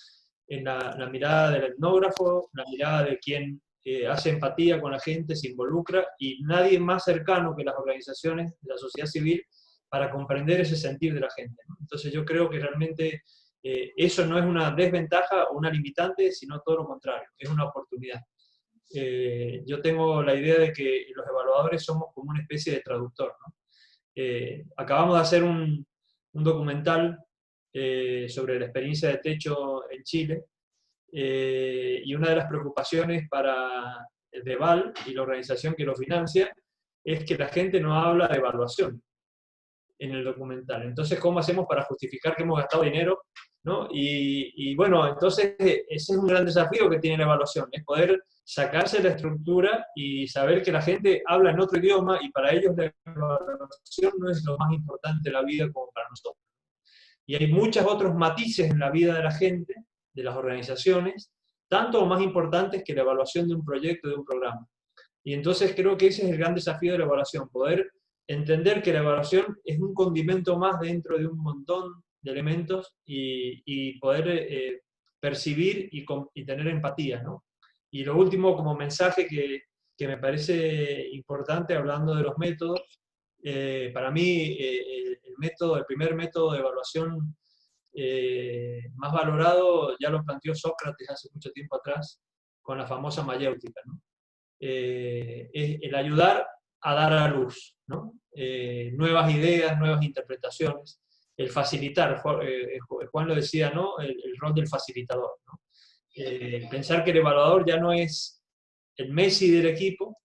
en la mirada del etnógrafo, la mirada de quien hace empatía con la gente, se involucra, y nadie más cercano que las organizaciones de la sociedad civil para comprender ese sentir de la gente, ¿no? Entonces yo creo que realmente eso no es una desventaja o una limitante, sino todo lo contrario, es una oportunidad. Yo tengo la idea de que los evaluadores somos como una especie de traductor, ¿no? Acabamos de hacer un documental sobre la experiencia de Techo en Chile, y una de las preocupaciones para el DEVAL y la organización que lo financia es que la gente no habla de evaluación en el documental. Entonces, ¿cómo hacemos para justificar que hemos gastado dinero, ¿no? Y bueno, entonces ese es un gran desafío que tiene la evaluación, es poder sacarse la estructura y saber que la gente habla en otro idioma, y para ellos la evaluación no es lo más importante de la vida como para nosotros. Y hay muchos otros matices en la vida de la gente, de las organizaciones, tanto o más importantes que la evaluación de un proyecto, de un programa. Y entonces creo que ese es el gran desafío de la evaluación, poder entender que la evaluación es un condimento más dentro de un montón de elementos, y poder percibir y tener empatía, ¿no? Y lo último, como mensaje que me parece importante, hablando de los métodos, para mí el primer método de evaluación más valorado ya lo planteó Sócrates hace mucho tiempo atrás, con la famosa mayéutica, ¿no? Es el ayudar a dar a luz, ¿no? Nuevas ideas, nuevas interpretaciones, el facilitar, Juan lo decía, ¿no? El rol del facilitador, ¿no? Pensar que el evaluador ya no es el Messi del equipo,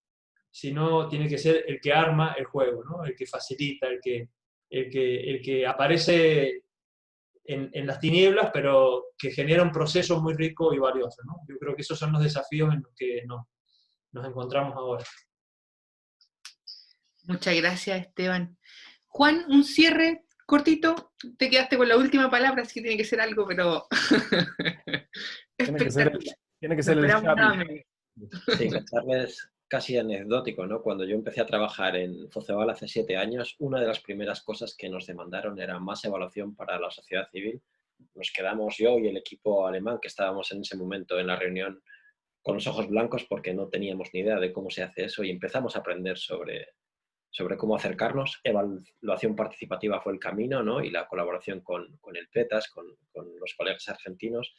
sino tiene que ser el que arma el juego, ¿no? El que facilita, el que aparece en las tinieblas, pero que genera un proceso muy rico y valioso, ¿no? Yo creo que esos son los desafíos en los que nos encontramos ahora. Muchas gracias, Esteban. Juan, un cierre cortito. Te quedaste con la última palabra, así que tiene que ser algo, pero espectacular. Tiene que ser el Xavi. Sí, contarles casi anecdótico, ¿no? Cuando yo empecé a trabajar en Foceval hace 7 años, una de las primeras cosas que nos demandaron era más evaluación para la sociedad civil. Nos quedamos yo y el equipo alemán que estábamos en ese momento en la reunión con los ojos blancos porque no teníamos ni idea de cómo se hace eso, y empezamos a aprender sobre cómo acercarnos. Evaluación participativa fue el camino, ¿no? Y la colaboración con el PETAS, con los colegas argentinos.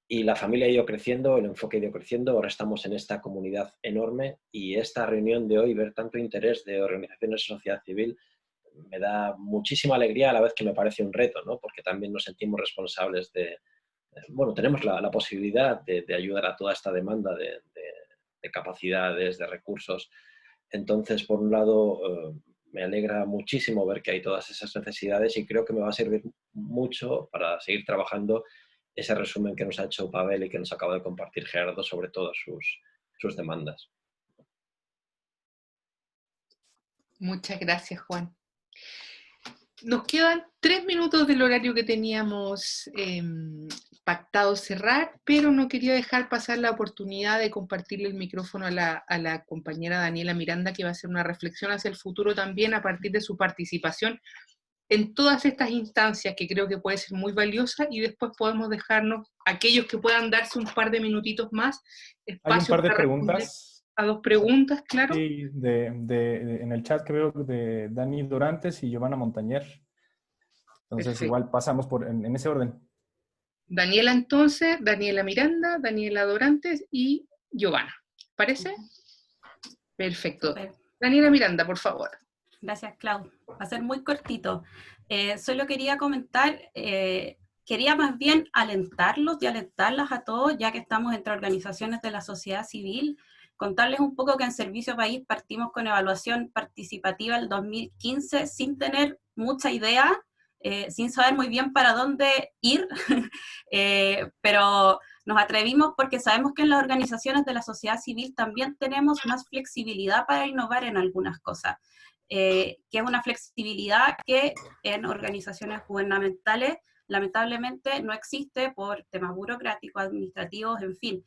Y la familia ha ido creciendo, el enfoque ha ido creciendo, ahora estamos en esta comunidad enorme, y esta reunión de hoy, ver tanto interés de organizaciones de sociedad civil, me da muchísima alegría, a la vez que me parece un reto, ¿no? Porque también nos sentimos responsables bueno, tenemos la posibilidad de ayudar a toda esta demanda de capacidades, de recursos. Entonces, por un lado, me alegra muchísimo ver que hay todas esas necesidades, y creo que me va a servir mucho para seguir trabajando ese resumen que nos ha hecho Pavel y que nos acaba de compartir Gerardo sobre todas sus demandas. Muchas gracias, Juan. Nos quedan 3 minutos del horario que teníamos pactado cerrar, pero no quería dejar pasar la oportunidad de compartirle el micrófono a la compañera Daniela Miranda, que va a hacer una reflexión hacia el futuro también a partir de su participación en todas estas instancias, que creo que puede ser muy valiosa, y después podemos dejarnos, aquellos que puedan darse un par de minutitos más, espacio. Hay un par de para preguntas. A 2 preguntas, claro. Sí, en el chat que veo de Dani Dorantes y Giovanna Montañer. Entonces, Perfecto. igual pasamos en ese orden. Daniela entonces, Daniela Miranda, Daniela Dorantes y Giovanna. ¿Parece? Perfecto. Super. Daniela Miranda, por favor. Gracias, Clau. Va a ser muy cortito. Solo quería comentar, quería más bien alentarlos y alentarlas a todos, ya que estamos entre organizaciones de la sociedad civil, contarles un poco que en Servicio País partimos con evaluación participativa el 2015 sin tener mucha idea, sin saber muy bien para dónde ir, pero nos atrevimos porque sabemos que en las organizaciones de la sociedad civil también tenemos más flexibilidad para innovar en algunas cosas, que es una flexibilidad que en organizaciones gubernamentales lamentablemente no existe por temas burocráticos, administrativos, en fin.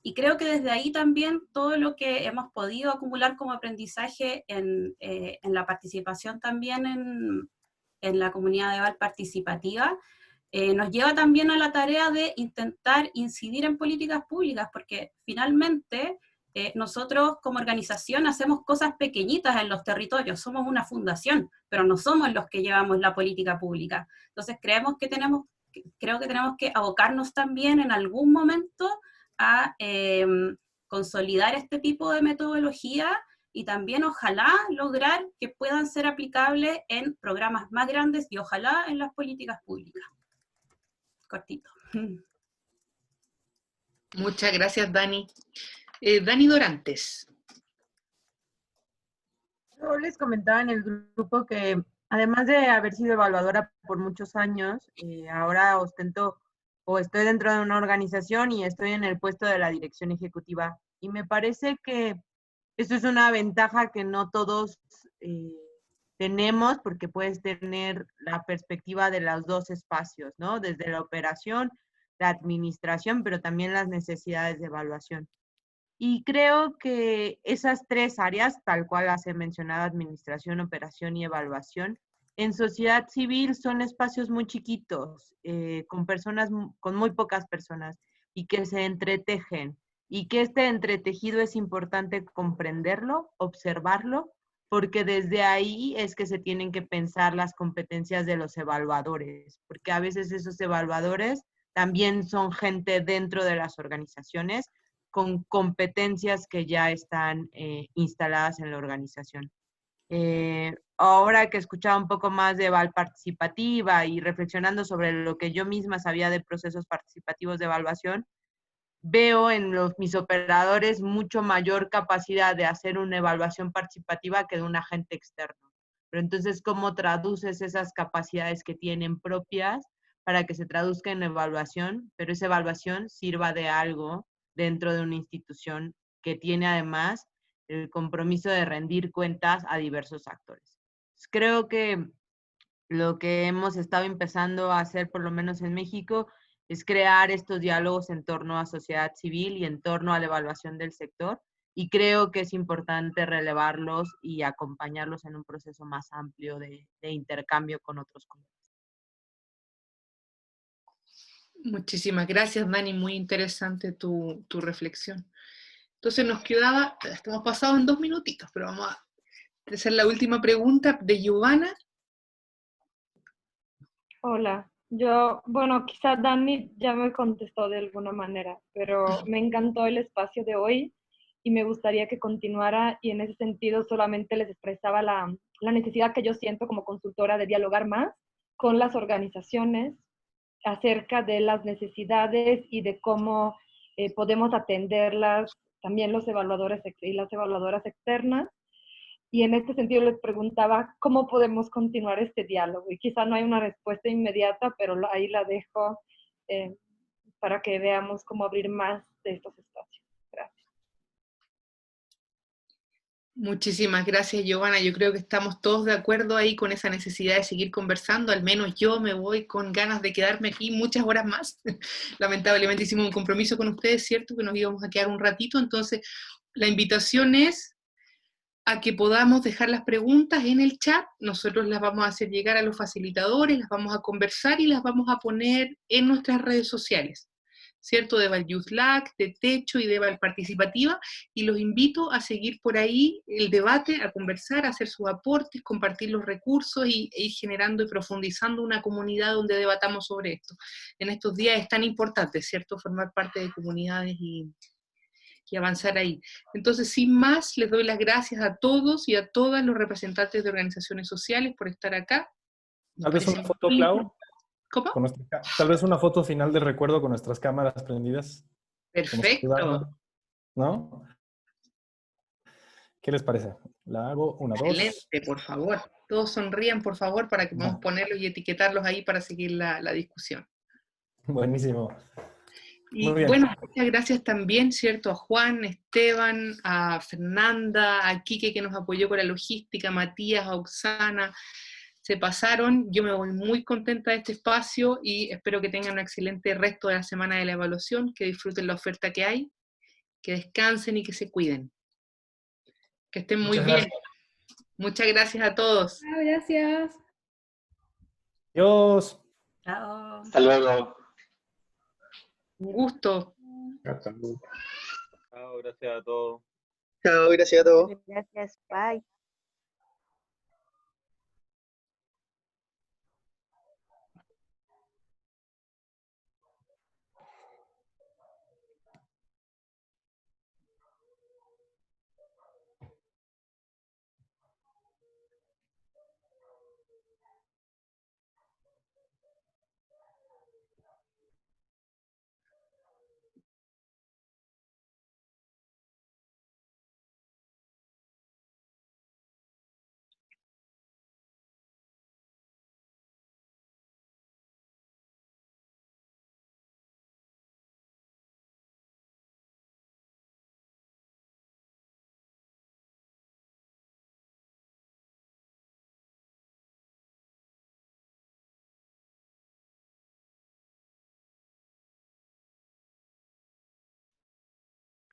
Y creo que desde ahí también todo lo que hemos podido acumular como aprendizaje en la participación también en la comunidad de Val participativa, nos lleva también a la tarea de intentar incidir en políticas públicas, porque finalmente nosotros como organización hacemos cosas pequeñitas en los territorios, somos una fundación, pero no somos los que llevamos la política pública. Entonces creo que tenemos que abocarnos también en algún momento a consolidar este tipo de metodología y también ojalá lograr que puedan ser aplicables en programas más grandes y ojalá en las políticas públicas. Cortito. Muchas gracias, Dani. Dani Dorantes. Yo les comentaba en el grupo que además de haber sido evaluadora por muchos años, ahora ostento o estoy dentro de una organización y estoy en el puesto de la dirección ejecutiva. Y me parece que eso es una ventaja que no todos tenemos, porque puedes tener la perspectiva de los dos espacios, ¿no? Desde la operación, la administración, pero también las necesidades de evaluación. Y creo que esas tres áreas, tal cual las he mencionado, administración, operación y evaluación, en sociedad civil son espacios muy chiquitos, con muy pocas personas, y que se entretejen. Y que este entretejido es importante comprenderlo, observarlo, porque desde ahí es que se tienen que pensar las competencias de los evaluadores, porque a veces esos evaluadores también son gente dentro de las organizaciones con competencias que ya están instaladas en la organización. Ahora que escuchaba un poco más de Val participativa y reflexionando sobre lo que yo misma sabía de procesos participativos de evaluación, veo en mis operadores mucho mayor capacidad de hacer una evaluación participativa que de un agente externo. Pero entonces, ¿cómo traduces esas capacidades que tienen propias para que se traduzca en evaluación? Pero esa evaluación sirva de algo dentro de una institución que tiene además el compromiso de rendir cuentas a diversos actores. Creo que lo que hemos estado empezando a hacer, por lo menos en México, es crear estos diálogos en torno a sociedad civil y en torno a la evaluación del sector, y creo que es importante relevarlos y acompañarlos en un proceso más amplio de intercambio con otros colegas. Muchísimas gracias, Dani, muy interesante tu reflexión. Entonces nos quedaba, estamos pasados en 2 minutitos, pero vamos a hacer la última pregunta de Giovanna. Hola. Bueno, quizás Dani ya me contestó de alguna manera, pero me encantó el espacio de hoy y me gustaría que continuara, y en ese sentido solamente les expresaba la necesidad que yo siento como consultora de dialogar más con las organizaciones acerca de las necesidades y de cómo podemos atenderlas, también los evaluadores y las evaluadoras externas. Y en este sentido les preguntaba cómo podemos continuar este diálogo. Y quizá no hay una respuesta inmediata, pero ahí la dejo para que veamos cómo abrir más de estos espacios. Gracias. Muchísimas gracias, Giovanna. Yo creo que estamos todos de acuerdo ahí con esa necesidad de seguir conversando. Al menos yo me voy con ganas de quedarme aquí muchas horas más. Lamentablemente hicimos un compromiso con ustedes, ¿cierto? Que nos íbamos a quedar un ratito. Entonces, la invitación es a que podamos dejar las preguntas en el chat. Nosotros las vamos a hacer llegar a los facilitadores, las vamos a conversar y las vamos a poner en nuestras redes sociales. ¿cierto? De Val Youth Lag, de Techo y de Val Participativa, y los invito a seguir por ahí el debate, a conversar, a hacer sus aportes, compartir los recursos y ir generando y profundizando una comunidad donde debatamos sobre esto. En estos días es tan importante, ¿cierto? Formar parte de comunidades y avanzar ahí. Entonces, sin más, les doy las gracias a todos y a todas los representantes de organizaciones sociales por estar acá. Tal vez una foto, Clau. ¿Cómo? Tal vez una foto final de recuerdo con nuestras cámaras prendidas. Perfecto. ¿No? ¿Qué les parece? La hago, 1, 2. Excelente, por favor. Todos sonrían, por favor, para que podamos ponerlos y etiquetarlos ahí para seguir la discusión. Buenísimo. Y bueno, muchas gracias también, ¿cierto? A Juan, Esteban, a Fernanda, a Quique que nos apoyó con la logística, a Matías, a Oxana. Se pasaron, yo me voy muy contenta de este espacio y espero que tengan un excelente resto de la semana de la evaluación, que disfruten la oferta que hay, que descansen y que se cuiden. Que estén muy bien. Muchas gracias a todos. Gracias. Adiós. Chao. Hasta luego. Un gusto. Chao, gracias a todos. Chao, gracias a todos. Gracias, bye.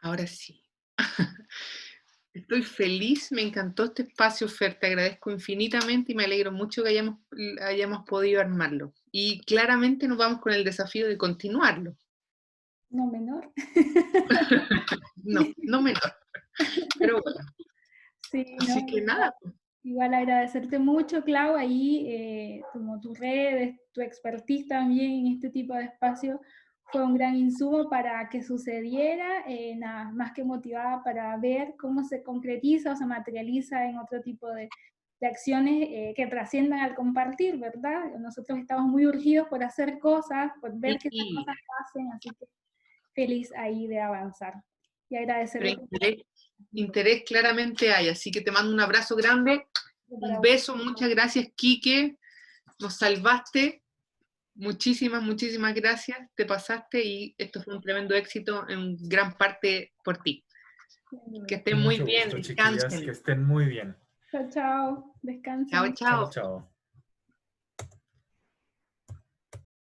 Ahora sí. Estoy feliz, me encantó este espacio, Fer, te agradezco infinitamente y me alegro mucho que hayamos podido armarlo. Y claramente nos vamos con el desafío de continuarlo. No menor. No menor. Pero bueno. Sí, así que nada. Igual agradecerte mucho, Clau, ahí como tus redes, tu expertise también en este tipo de espacio fue un gran insumo para que sucediera, nada más que motivada para ver cómo se concretiza o se materializa en otro tipo de acciones que trasciendan al compartir, ¿verdad? Nosotros estamos muy urgidos por hacer cosas, por ver que estas cosas pasen, así que feliz ahí de avanzar. Y agradecer. Interés claramente hay, así que te mando un abrazo grande, un beso, muchas gracias, Quique, nos salvaste. Muchísimas, muchísimas gracias, te pasaste y esto fue un tremendo éxito en gran parte por ti. Que estén muy bien, descansen. Que estén muy bien. Chao, chao, descansen. Chao, chao. Chao.